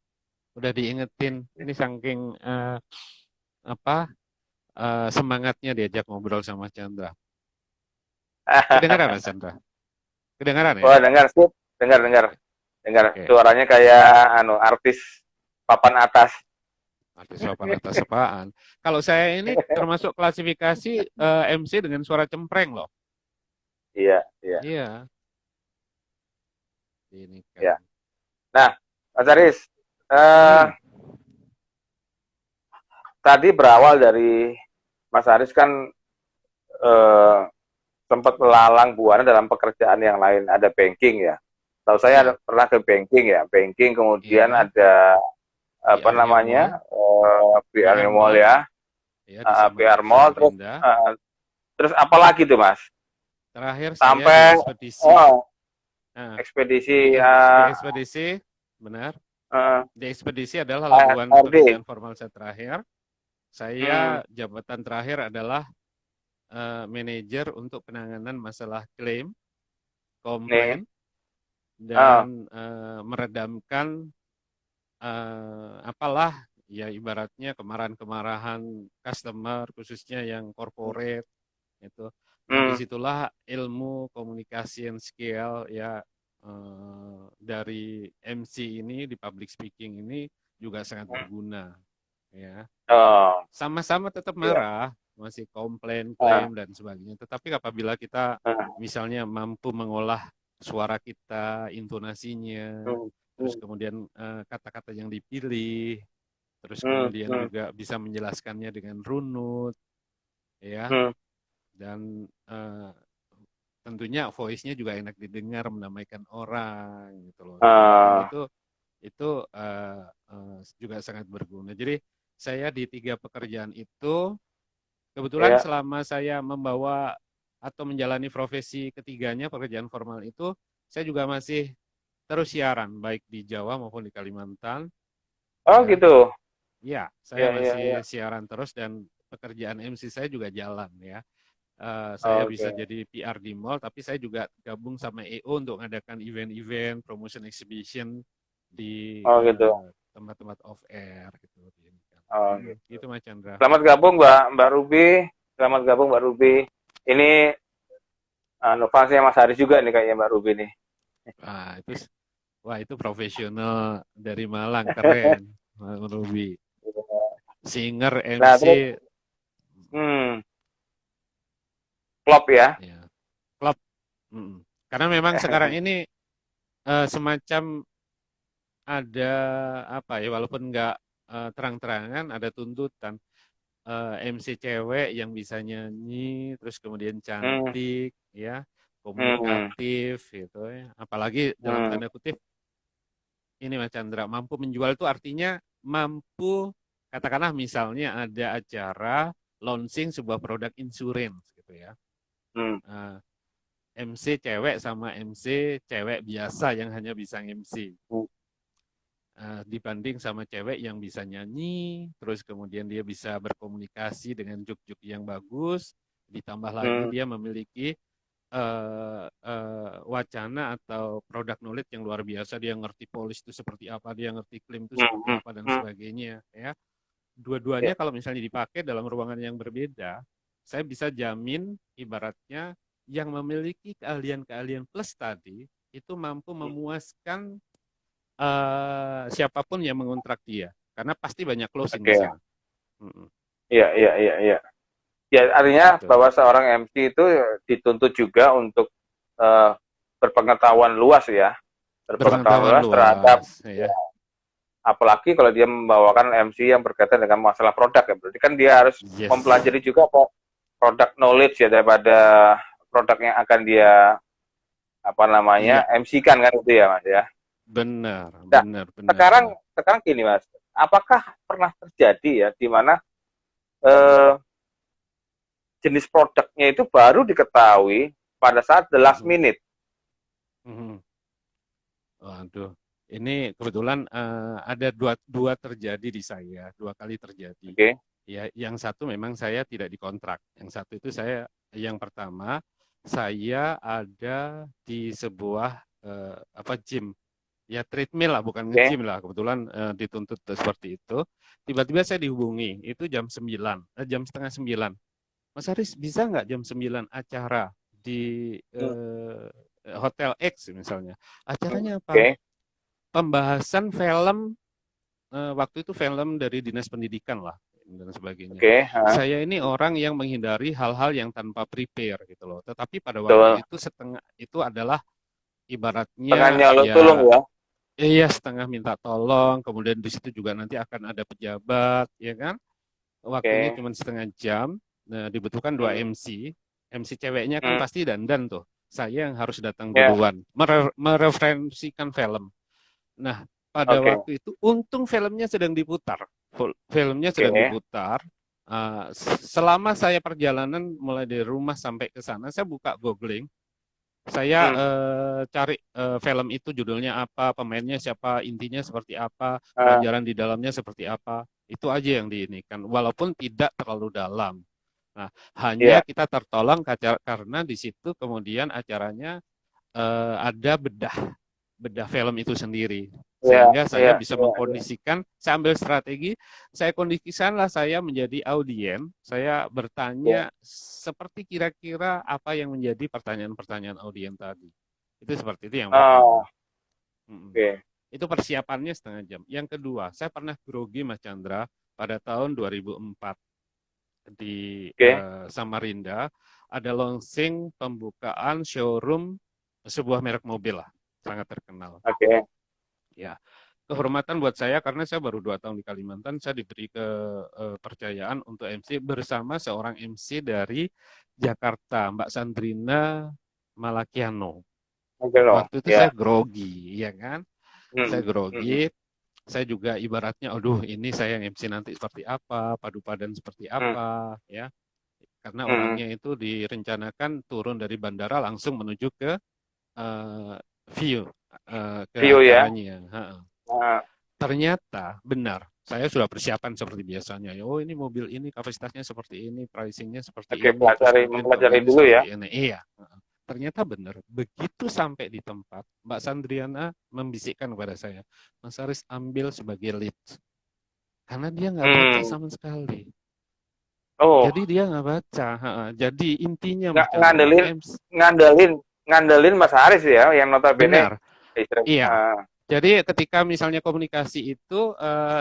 udah diingetin. Ini saking apa semangatnya diajak ngobrol sama Chandra. Kedengaran Mas Chandra? Kedengaran ya? Wah, dengar sih, dengar dengar Oke. dengar Oke. suaranya kayak artis papan atas. Artis papan atas apaan? Kalau saya ini termasuk klasifikasi MC dengan suara cempreng loh. Iya, iya, Iya, ini iya. kan. Nah, Mas Aris, eh Hmm, tadi berawal dari Mas Aris kan eh, sempat melalang buana dalam pekerjaan yang lain. Ada banking ya. Tahu saya ya, pernah ke banking ya. Banking kemudian iya. ada apa PR-nya namanya mall, PR PR Mall mall, ya, ya di PR Mall Samarinda. terus apa lagi tuh Mas? Terakhir saya di Sampai ekspedisi. oh Nah, ekspedisi di ekspedisi, benar. uh, Di ekspedisi adalah labuhan ARD. pekerjaan formal saya terakhir. Hmm, Saya jabatan terakhir adalah manajer untuk penanganan masalah klaim, nih. komplain, Uh, dan meredamkan apalah ya ibaratnya kemarahan-kemarahan customer khususnya yang corporate itu. Nah, hmm, disitulah ilmu komunikasi and skill ya dari MC ini di public speaking ini juga sangat berguna ya. oh, Sama-sama tetap iya. marah, masih komplain, Uh, klaim dan sebagainya. Tetapi apabila kita uh, misalnya mampu mengolah suara kita, intonasinya, hmm, terus hmm, kemudian kata-kata yang dipilih, terus hmm, kemudian hmm, juga bisa menjelaskannya dengan runut, ya, hmm, dan tentunya voice-nya juga enak didengar, mendamaikan orang, gitu loh. Nah, uh, itu juga sangat berguna. Jadi saya di 3 pekerjaan itu kebetulan ya. selama saya membawa atau menjalani profesi ketiganya pekerjaan formal itu, saya juga masih terus siaran baik di Jawa maupun di Kalimantan. Oh Ya, gitu. ya, saya Ya, ya, masih ya. siaran terus dan pekerjaan MC saya juga jalan ya. Saya bisa Oke. jadi PR di mall, tapi saya juga gabung sama EO untuk mengadakan event-event, promotion exhibition di Oh gitu. tempat-tempat off air gitu. Oh gitu. Gitu Mas Chandra. Selamat gabung Mbak Ruby. Selamat gabung Mbak Ruby. Ini fansnya Mas Haris juga nih kayaknya Mbak Ruby nih. Wah, itu profesional dari Malang, keren, Mas Ruby. Singer, Nah, terus MC, hmm, klop ya. ya, klub. Karena memang sekarang ini semacam ada apa ya, walaupun nggak terang-terangan, ada tuntutan MC cewek yang bisa nyanyi, terus kemudian Hmm, cantik, ya, hmm, komunikatif, gitu ya. Apalagi dalam hmm, tanda kutip ini Mas Chandra mampu menjual itu artinya mampu, katakanlah misalnya ada acara launching sebuah produk insurance gitu ya. Hmm. Uh, MC cewek sama MC cewek biasa yang hanya bisa MC. Hmm. Dibanding sama cewek yang bisa nyanyi, terus kemudian dia bisa berkomunikasi dengan juk-juk yang bagus, ditambah lagi Hmm. dia memiliki wacana atau produk knowledge yang luar biasa, dia ngerti polish itu seperti apa, dia ngerti klaim itu Hmm. seperti Hmm. apa dan Hmm. sebagainya ya. Ya. Dua-duanya kalau misalnya dipakai dalam ruangan yang berbeda, saya bisa jamin ibaratnya yang memiliki keahlian-keahlian plus tadi itu mampu memuaskan siapapun yang mengontrak dia, karena pasti banyak closing di Oke. sana. Iya, iya, iya, iya. Ya, artinya Gitu. bahwa seorang MC itu dituntut juga untuk uh, berpengetahuan luas ya, berpengetahuan Berpengetahuan luas terhadap, luas, ya. ya, apalagi kalau dia membawakan MC yang berkaitan dengan masalah produk ya, berarti kan dia harus Yes. mempelajari juga kok produk knowledge ya daripada produk yang akan dia apa namanya Iya, MC-kan kan itu ya Mas ya. benar, Nah, benar, benar, sekarang benar. sekarang gini Mas, apakah pernah terjadi ya di mana eh, jenis produknya itu baru diketahui pada saat the last Mhm, minute? mhm. Waduh, ini kebetulan ada dua terjadi di saya, dua kali terjadi. Oke. Ya, yang satu memang saya tidak dikontrak. Yang satu itu saya, yang pertama saya ada di sebuah apa gym, ya treadmill lah, bukan Oke. nge-gym lah. Kebetulan dituntut seperti itu. Tiba-tiba saya dihubungi, itu jam 9, jam setengah 9. Mas Haris, bisa nggak jam 9 acara di Hmm. Hotel X misalnya? Acaranya apa? Oke. Pembahasan film, waktu itu film dari Dinas Pendidikan lah dan sebagainya. Oke. Saya ini orang yang menghindari hal-hal yang tanpa prepare gitu loh. Tetapi pada Betul. waktu itu setengah itu adalah Tengah ibaratnya nyolong tulung ya, ya. iya, setengah minta tolong. Kemudian di situ juga nanti akan ada pejabat, ya kan? Waktunya Oke. cuma setengah jam. Nah, dibutuhkan dua Hmm. MC. MC ceweknya kan Hmm. pasti dandan tuh. Saya yang harus datang Ya. duluan, mereferensikan film. Nah, pada Oke. waktu itu untung filmnya sedang diputar. Filmnya sedang Oke. diputar. Selama saya perjalanan mulai dari rumah sampai ke sana, saya buka googling, saya Hmm. cari film itu judulnya apa, pemainnya siapa, intinya seperti apa, Ah, pelajaran di dalamnya seperti apa. Itu aja yang diinikan, walaupun tidak terlalu dalam. Nah, hanya iya. kita tertolong karena di situ kemudian acaranya ada bedah bedah film itu sendiri, Iya. sehingga saya Iya. bisa Iya. Iya. mengkondisikan, saya ambil strategi, saya kondisikanlah saya menjadi audien, saya Iya. bertanya seperti kira-kira apa yang menjadi pertanyaan-pertanyaan audien tadi. Itu seperti itu yang Oh, pertama. oke. Itu persiapannya setengah jam. Yang kedua, saya pernah grogi Mas Chandra pada tahun 2004 di Oke. Samarinda, ada launching pembukaan showroom sebuah merek mobil lah, sangat terkenal. Oke. Ya, kehormatan buat saya karena saya baru 2 tahun di Kalimantan, saya diberi kepercayaan untuk MC bersama seorang MC dari Jakarta, Mbak Sandrina Malakiano. Oke loh. Waktu itu saya Ya. grogi, ya kan? Saya Hmm. Hmm. grogi, saya juga ibaratnya, aduh ini saya yang MC nanti seperti apa, padu padan seperti Hmm. apa, ya. Karena Hmm. orangnya itu direncanakan turun dari bandara langsung menuju ke view, ke View ya. acaranya. Nah, Ternyata benar, saya sudah persiapan seperti biasanya. Oh, ini mobil ini kapasitasnya seperti ini, pricingnya seperti oke, ini, terus pelajari, kemudian mempelajari kelebihannya dulu ya. seperti ini. Iya. Ternyata benar. Begitu sampai di tempat, Mbak Sandriana membisikkan kepada saya, Mas Aris ambil sebagai lead. Karena dia nggak baca Hmm. sama sekali. Oh, Jadi dia nggak baca. Jadi intinya nggak Mas Chandra, ngandelin, ngandelin, ngandelin Mas Haris ya, yang notabene benar. istri. Iya. Jadi ketika misalnya komunikasi itu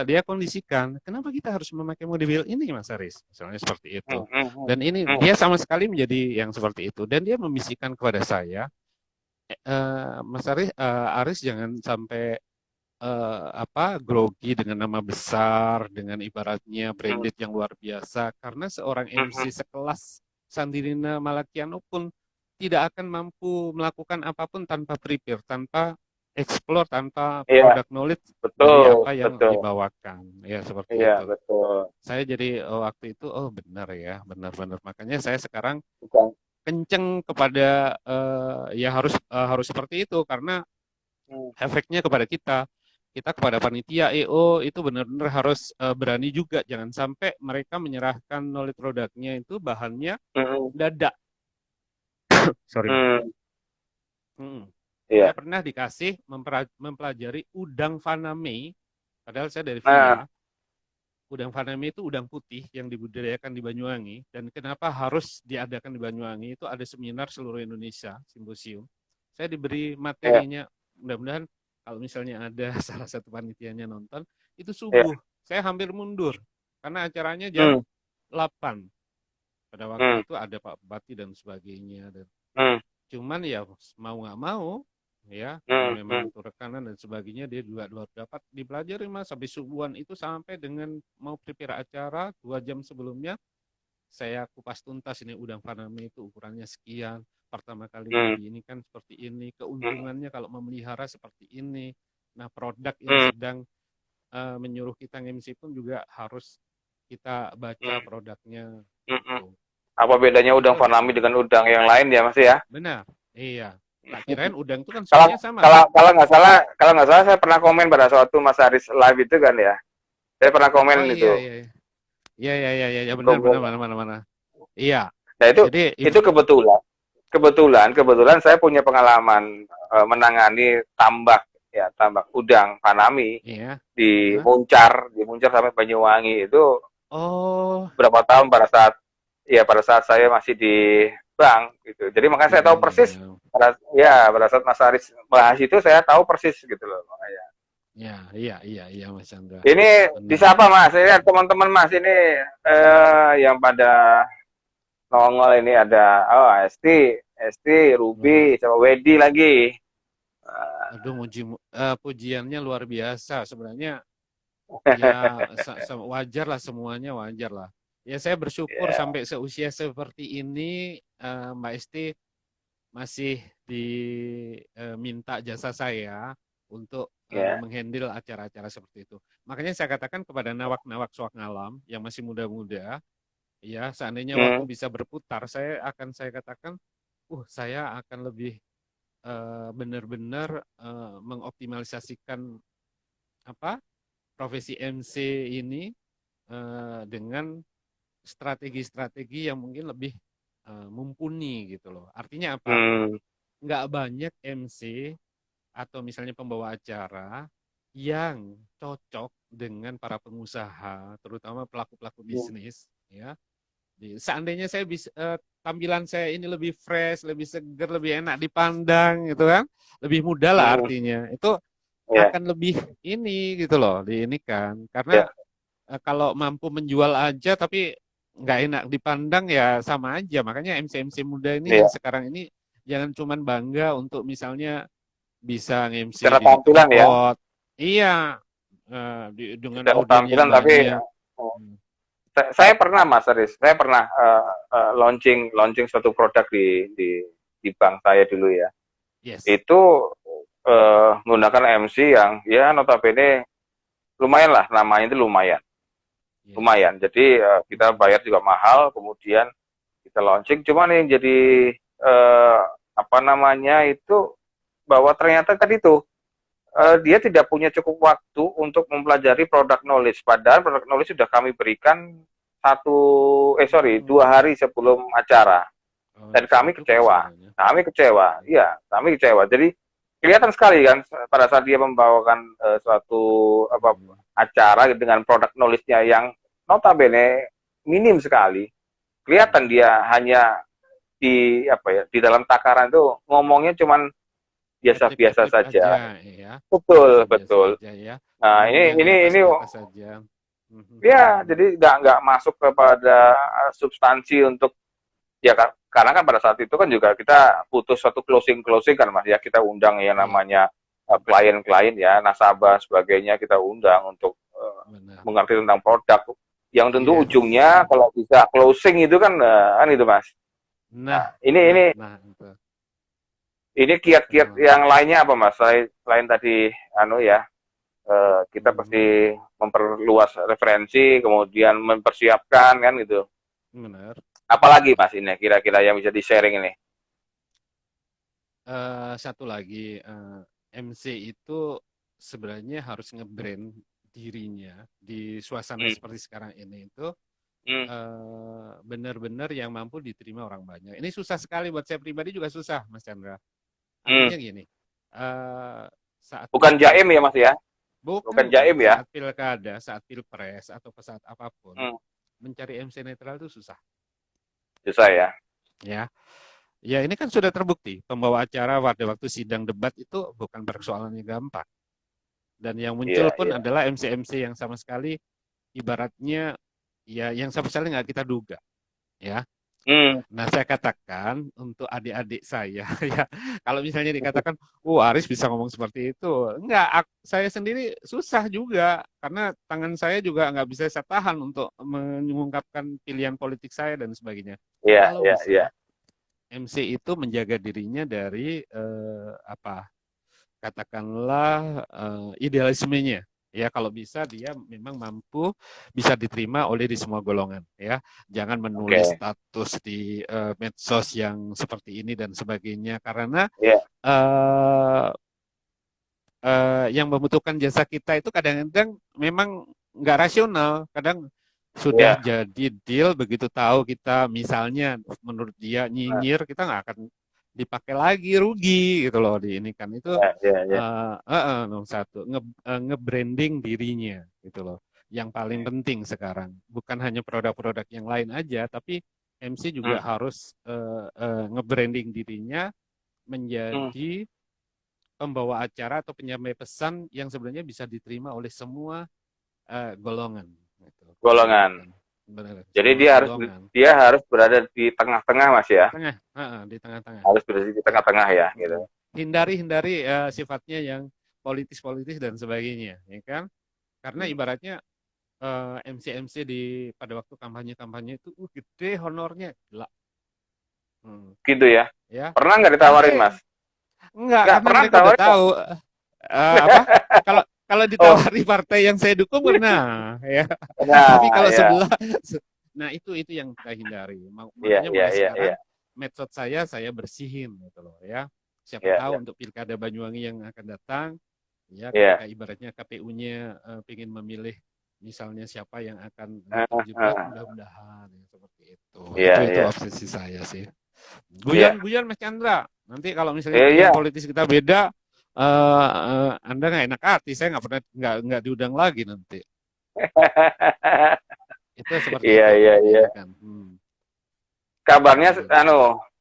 dia kondisikan, kenapa kita harus memakai mobil ini Mas Aris? Misalnya seperti itu. Hmm. Hmm. Hmm. Dan ini Hmm. dia sama sekali menjadi yang seperti itu. Dan dia membisikkan kepada saya, Mas Aris, Aris jangan sampai grogi dengan nama besar, dengan ibaratnya Hmm. branded yang luar biasa. Karena seorang Hmm. MC Hmm. sekelas Sandrina Malakiano pun tidak akan mampu melakukan apapun tanpa prepare, tanpa explore tanpa Iya, product knowledge dari betul, apa yang betul. dibawakan. Ya, seperti Iya, itu. betul. Saya jadi waktu itu, oh benar ya, benar-benar. Makanya saya sekarang Bukan. kenceng kepada ya harus seperti itu karena Hmm, efeknya kepada kita. Kita kepada panitia EO itu benar-benar harus berani juga. Jangan sampai mereka menyerahkan knowledge produknya itu bahannya hmm, dadak. Sorry. hmm, Hmm. Saya iya. pernah dikasih mempelajari udang faname, padahal saya dari Nah, VIA. Udang faname itu udang putih yang dibudidayakan di Banyuwangi. Dan kenapa harus diadakan di Banyuwangi? Itu ada seminar seluruh Indonesia, simposium. Saya diberi iya, materinya. Mudah-mudahan kalau misalnya ada salah satu panitianya nonton, itu iya. subuh. Saya hampir mundur. Karena acaranya jam Hmm, 8. Pada hmm, waktu itu ada Pak Bupati dan sebagainya. Dan hmm, cuman ya mau nggak mau, ya karena hmm, memang hmm, itu rekanan dan sebagainya, dia juga dapat dipelajari mas sampai subuhan itu, sampai dengan mau prepare acara 2 jam sebelumnya saya kupas tuntas ini udang faname itu ukurannya sekian, pertama kali mau hmm, diinikan seperti ini, hmm, keuntungannya kalau memelihara seperti ini. Nah produk yang hmm, sedang menyuruh kita MC pun juga harus kita baca hmm, produknya hmm, hmm. gitu. Apa bedanya udang Itu fanami dengan udang yang lain ya, Mas ya? benar, iya. Tak kirain udang itu kan Kalau semuanya sama kalau kan? kalau nggak salah saya pernah komen pada suatu Mas Haris live itu kan ya. Saya pernah komen Oh iya itu. iya iya iya iya iya ya, benar benar mana mana mana. Iya. Nah Jadi itu kebetulan saya punya pengalaman menangani tambak udang fanami iya. di Hah? Muncar sampai Banyuwangi itu Oh berapa tahun pada saat saya masih di bank gitu. Jadi makanya di saya tahu bank persis ya. pada saat Mas Aris bahas itu saya tahu persis gitu loh. Makanya. Ya iya iya iya Mas Chandra. Ini Benar disapa benar. Mas, ini teman-teman Mas ini yang pada nongol ini ada ST, Wah, Ruby, sama Wedi lagi. aduh pujiannya luar biasa sebenarnya. Ya wajar lah, semuanya wajar lah. Ya saya bersyukur Ya, sampai seusia seperti ini Mbak Esti masih diminta jasa saya untuk ya. menghandle acara-acara seperti itu. Makanya saya katakan kepada nawak-nawak Suak Ngalam yang masih muda-muda, ya seandainya waktu Hmm, bisa berputar, saya katakan, saya akan lebih benar-benar mengoptimalisasikan apa profesi MC ini dengan strategi-strategi yang mungkin lebih mumpuni gitu loh. Artinya apa? hmm, Nggak banyak MC atau misalnya pembawa acara yang cocok dengan para pengusaha, terutama pelaku-pelaku hmm, bisnis, ya. Seandainya saya bisa tampilan saya ini lebih fresh, lebih seger, lebih enak dipandang gitu kan, lebih muda lah hmm, artinya. Itu ya, akan lebih ini gitu loh, ini kan. Karena ya, kalau mampu menjual aja tapi nggak enak dipandang ya sama aja. Makanya MC-MC muda ini yang ya. sekarang ini jangan cuman bangga untuk misalnya bisa MC Secara di tampilan ya, tempat. Iya, dengan secara audien yang tampilan tapi banyak. Hmm. saya pernah Mas Aris, saya pernah launching launching suatu produk di bank saya dulu ya. Yes. Itu menggunakan MC yang ya notabene lumayan lah, namanya itu lumayan. Yes. Lumayan. Jadi kita Mhm. bayar juga mahal, kemudian kita launching. Cuman yang jadi uh, apa namanya itu bahwa ternyata tadi itu dia tidak punya cukup waktu untuk mempelajari product knowledge. Padahal product knowledge sudah kami berikan Hmm. 2 hari sebelum acara. Oh, Dan kami waduh kasihan kecewa. ya. Iya, kami kecewa. Jadi kelihatan sekali kan pada saat dia membawakan suatu Hmm. acara dengan product knowledge-nya yang notabene minim sekali. Kelihatan Hmm. dia hanya di dalam takaran itu ngomongnya cuman biasa-biasa Ketrip-ketrip aja saja. ya. Betul, Biasa-biasa betul. aja ya. Nah, Ngomong yang ini di atas saja. ya jadi nggak masuk kepada substansi untuk ya karena kan pada saat itu kan juga kita butuh suatu closing kan Mas ya, kita undang yang Iya, namanya klien-klien ya, nasabah sebagainya kita undang untuk benar. mengerti tentang produk yang tentu Yes. ujungnya kalau bisa closing itu kan kan itu Mas. Nah, Nah, ini nah itu. Ini kiat-kiat Hmm. yang lainnya apa Mas? Selain tadi ya, kita Hmm. pasti memperluas referensi, kemudian mempersiapkan kan gitu. Benar. Apalagi Mas ini kira-kira yang bisa di-sharing ini? Satu lagi, MC itu sebenarnya harus nge-brand dirinya di suasana Hmm. seperti sekarang ini itu Hmm. benar-benar yang mampu diterima orang banyak. Ini susah sekali buat saya pribadi juga susah, Mas Chandra. Hmm. Artinya gini, eh, saat Bukan jaim ya pilkada, Mas ya? bukan Bukan bukan, jaim ya? saat pilkada, saat pilpres atau saat apapun, Hmm. mencari MC netral itu susah, Susah ya? ya. Ya ini kan sudah terbukti pembawa acara pada waktu sidang debat itu bukan persoalan yang gampang. Dan yang Iya, muncul pun iya. adalah MC-MC yang sama sekali ibaratnya ya yang sama sekali nggak kita duga, ya. Hmm. Nah, saya katakan untuk adik-adik saya, ya, kalau misalnya dikatakan, Aris bisa ngomong seperti itu. Enggak, saya sendiri susah juga, karena tangan saya juga nggak bisa saya tahan untuk mengungkapkan pilihan politik saya dan sebagainya. Iya, Kalau iya, iya. bisa, MC itu menjaga dirinya dari apa katakanlah idealismenya, ya kalau bisa dia memang mampu bisa diterima oleh di semua golongan, ya jangan menulis Oke. status di medsos yang seperti ini dan sebagainya karena Iya. uh, yang membutuhkan jasa kita itu kadang-kadang memang nggak rasional, kadang sudah Iya. jadi deal begitu tahu kita misalnya menurut dia Nah, nyinyir kita nggak akan dipakai lagi rugi gitu loh di ini kan itu iya, iya, iya. nomor satu nge-branding dirinya gitu loh yang paling penting sekarang bukan hanya produk-produk yang lain aja tapi MC juga Hmm. harus nge-branding dirinya Hmm. menjadi pembawa acara atau penyampai pesan yang sebenarnya bisa diterima oleh semua golongan gitu. Golongan. Benar, Jadi semua dia harus golongan. dia harus berada di tengah-tengah Mas ya. Tengah, di tengah-tengah. Harus berada di Ya. tengah-tengah ya gitu. Hindari sifatnya yang politis-politis dan sebagainya, ya kan? Karena Hmm. ibaratnya MC-MC di pada waktu kampanye-kampanye itu gede honornya, gila. Hmm, Gitu ya. ya. Pernah nggak ditawarin Gede. Mas? Enggak, Nggak karena pernah mereka udah ditawarin ya? tahu apa? Kalau kalau Oh, ditawari partai yang saya dukung pernah, ya. Tapi nah kalau ya. sebelah, nah itu yang kita hindari. Iya, Makanya iya, mulai iya, iya. sekarang medsos saya bersihin gitu loh ya. Siapa Iya, iya. tahu untuk pilkada Banyuwangi yang akan datang, ya ketika Iya. ibaratnya KPU-nya ingin memilih misalnya siapa yang akan Eh, terjebak, eh. mudah-mudahan ya, seperti itu. Iya, Itu iya. obsesi saya sih. Iya. Guyon-guyon Mas Chandra. Nanti kalau misalnya Iya, pilihan iya. politis kita beda, Anda nggak enak hati. Saya nggak pernah nggak diundang lagi nanti. Itu seperti Iya, itu, iya, iya. ya kan. Kabarnya Gitu.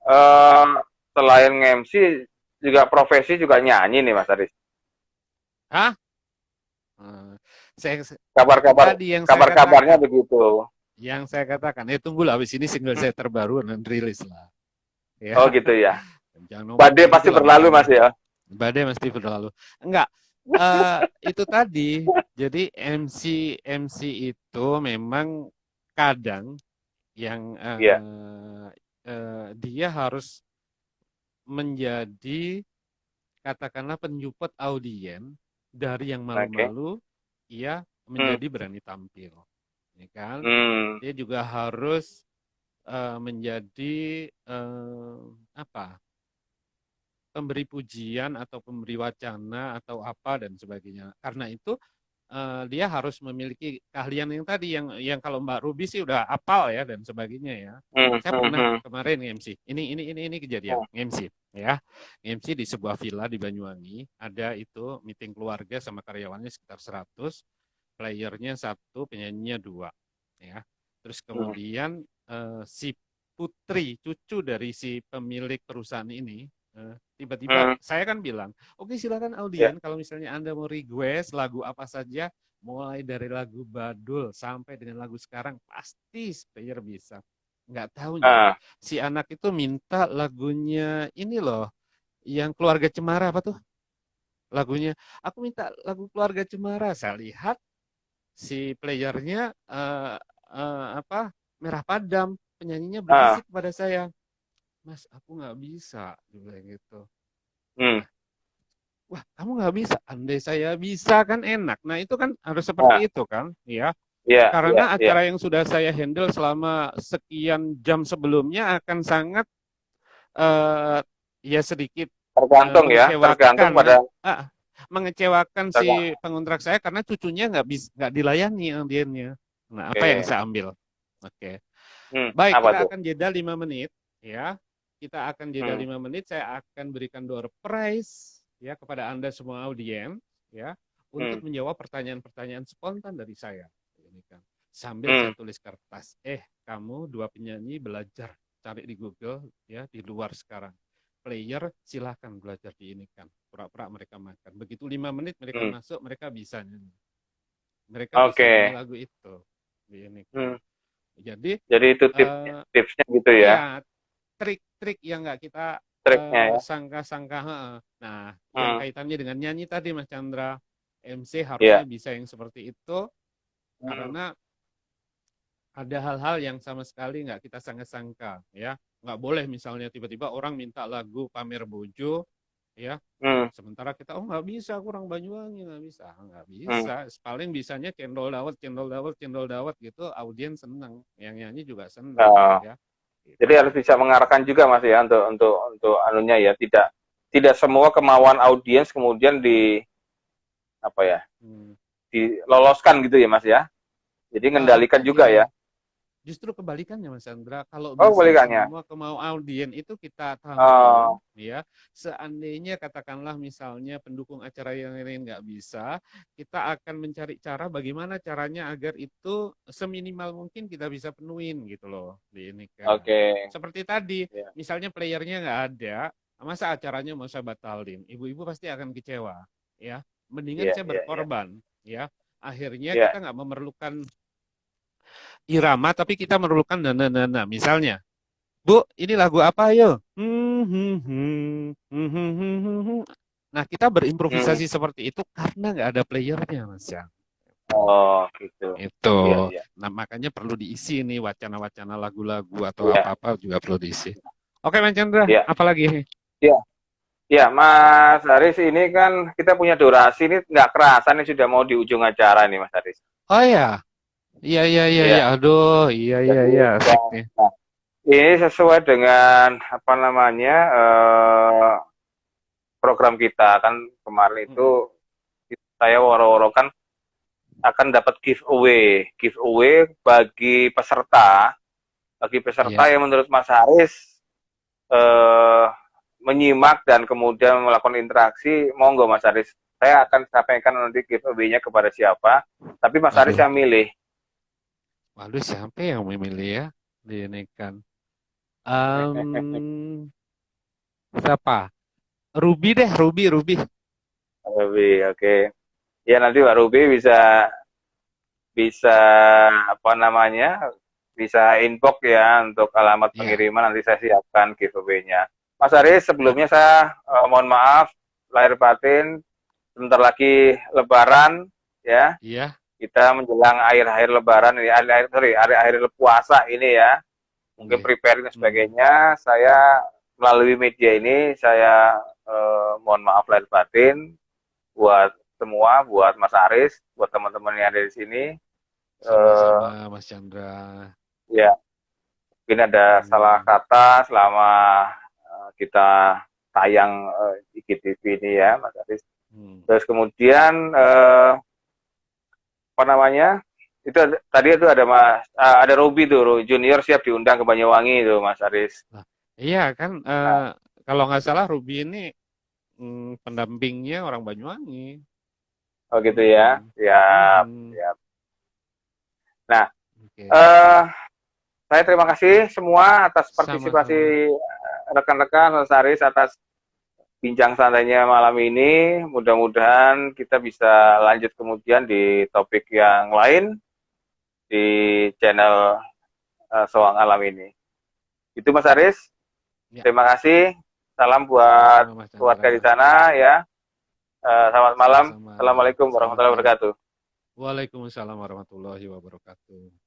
eh selain MC juga profesi juga nyanyi nih Mas Aris. Hah? Eh, saya Kabar-kabar tadi yang saya kabar-kabarnya katakan, begitu. tunggulah habis ini single Hmm. saya terbaru dan rilis lah. Ya, Oh gitu ya. jangan ngomong Badai begitu pasti lah Mas berlalu Chandra. Mas ya. Badai mesti berlalu. Enggak, itu tadi. Jadi MC itu memang kadang yang Iya. dia harus menjadi katakanlah penyupport audien dari yang Oke. malu-malu, ia Hmm. menjadi berani tampil, ya kan? Hmm. Dia juga harus menjadi apa? Pemberi pujian atau pemberi wacana atau apa dan sebagainya. Karena itu dia harus memiliki keahlian yang tadi yang kalau Mbak Ruby sih udah apal ya dan sebagainya ya. Hmm. Saya Hmm. pernah Hmm. kemarin MC. Ini kejadian Hmm. MC ya. MC di sebuah villa di Banyuwangi, ada itu meeting keluarga sama karyawannya sekitar 100, playernya satu, penyanyinya dua ya. Terus Hmm. kemudian si putri cucu dari si pemilik perusahaan ini tiba-tiba Hmm. saya kan bilang, oke silakan Ya. audien kalau misalnya Anda mau request lagu apa saja, mulai dari lagu Badul sampai dengan lagu sekarang pasti player bisa. Nggak taunya Ah. si anak itu minta lagunya ini loh, yang Keluarga Cemara apa tuh lagunya? Aku minta lagu Keluarga Cemara. Saya lihat si playernya apa Merah Padam, penyanyinya Ah. berbisik kepada saya, Mas aku nggak bisa, gitu. Hmm. Wah, kamu nggak bisa. Andai saya bisa kan enak. Nah, itu kan harus Nah, seperti itu kan, ya. iya, iya, Karena iya. acara yang sudah saya handle selama sekian jam sebelumnya akan sangat eh, ya sedikit Tergantung ya, tergantung mengecewakan, pada ah, mengecewakan si tergantung. pengontrak saya karena cucunya nggak dilayani audiennya. Nah, apa yang Oke. saya ambil? Oke, baik, Apa kita tuh? akan jeda 5 menit, ya. Kita akan jeda Hmm. 5 menit. Saya akan berikan door prize ya kepada Anda semua audiens, ya, untuk Hmm. menjawab pertanyaan-pertanyaan spontan dari saya. Ini kan. Sambil saya Hmm. tulis kertas. Kamu dua penyanyi belajar cari di Google ya di luar sekarang. Player silahkan belajar di ini kan. Pura-pura mereka makan. Begitu 5 menit mereka Hmm. masuk, mereka bisa nyanyi. Mereka bisa nyanyi Oke. lagu itu di ini kan. Hmm. Jadi Jadi itu eh, tipsnya gitu ya, ya trik-trik yang nggak kita triknya ya. sangka-sangka. Nah, yang Hmm. kaitannya dengan nyanyi tadi Mas Chandra, MC harusnya Iya. bisa yang seperti itu Hmm. karena ada hal-hal yang sama sekali nggak kita sangka-sangka ya. Nggak boleh misalnya tiba-tiba orang minta lagu Pamer Bojo ya, Hmm. sementara kita nggak bisa kurang Banyuwangi nggak Hmm. bisa paling bisanya cendol dawet gitu audiens seneng yang nyanyi juga seneng Nah, ya jadi gitu. harus bisa mengarahkan juga Mas ya untuk anunya ya, tidak tidak semua kemauan audiens kemudian apa ya, Hmm. diloloskan gitu ya Mas ya. Jadi ngendalikan juga ya. Ya justru kebalikannya Mas Chandra, kalau Oh, bisa kebalikannya. semua kemau audien itu kita tampung, Oh, ya. Seandainya katakanlah misalnya pendukung acara yang lain nggak bisa, kita akan mencari cara bagaimana caranya agar itu seminimal mungkin kita bisa penuhin gitu loh di ini kan. oke. Seperti tadi, Ya, misalnya playernya nggak ada, masa acaranya mau saya batalin? Ibu-ibu pasti akan kecewa, ya. Mendingan iya, saya iya, iya. berkorban, ya. Akhirnya Iya. kita nggak memerlukan irama tapi kita memerlukan nana. Misalnya, Bu, ini lagu apa yo? Nah, kita Hmm. berimprovisasi seperti itu karena nggak ada playernya, Mas ya. Oh, gitu. Itu. Iya, iya. Nah, makanya perlu diisi nih wacana-wacana lagu-lagu atau Iya, apa-apa juga perlu diisi. Oke, Mas Chandra, iya. apalagi? Iya. Iya, Mas Haris, ini kan kita punya durasi ini nggak kerasa nih sudah mau di ujung acara nih Mas Haris. Oh ya, iya, iya, iya, iya. Iya. Aduh, iya, iya, Jadi iya, asik yang nih. nah, ini sesuai dengan apa namanya program kita kan kemarin Mm-mm. itu saya woro-woro kan akan dapat giveaway bagi peserta Iya. yang menurut Mas Haris eh, menyimak dan kemudian melakukan interaksi, monggo Mas Haris. Saya akan sampaikan nanti giveaway-nya kepada siapa, tapi Mas Haris Waduh, yang milih. waduh, siapa yang memilih ya? Di ini kan. Um, siapa? Ruby deh, Ruby, Ruby. Ruby, oke. Okay. Ya nanti Pak Ruby bisa bisa apa namanya bisa inbox ya untuk alamat Ya, pengiriman nanti saya siapkan giveaway-nya. Mas Haris, nah, sebelumnya saya mohon maaf lahir batin sebentar lagi Lebaran ya. iya, Kita menjelang akhir-akhir Lebaran ini, akhir-akhir puasa ini ya. Mungkin iya. preparing dan Hmm, sebagainya. Saya melalui media ini saya mohon maaf lahir batin buat semua, buat Mas Aris, buat teman-teman yang ada di sini. Eh, sama-sama, Mas Chandra. ya, mungkin ada salah Hmm, kata selama kita tayang IGTV ini ya, Mas Aris. hmm. Terus kemudian apa namanya? Tadi itu ada ada Robi tuh, Junior siap diundang ke Banyuwangi itu, Mas Aris. Nah, iya kan, Nah, kalau nggak salah Ruby ini pendampingnya orang Banyuwangi. oh gitu ya. Mm-mm. Siap, Mhm. siap. Nah, Oke, eh saya terima kasih semua atas partisipasi sama-sama. rekan-rekan Mas Aris atas bincang santainya malam ini. Mudah-mudahan kita bisa lanjut kemudian di topik yang lain di channel Soang Alam ini. Itu Mas Aris. Ya, Terima kasih. Salam buat sama-sama Mas keluarga di Chandra. sana ya. Selamat malam. Sama-sama. Assalamualaikum Selamat warahmatullahi malam. wabarakatuh. Waalaikumsalam warahmatullahi wabarakatuh.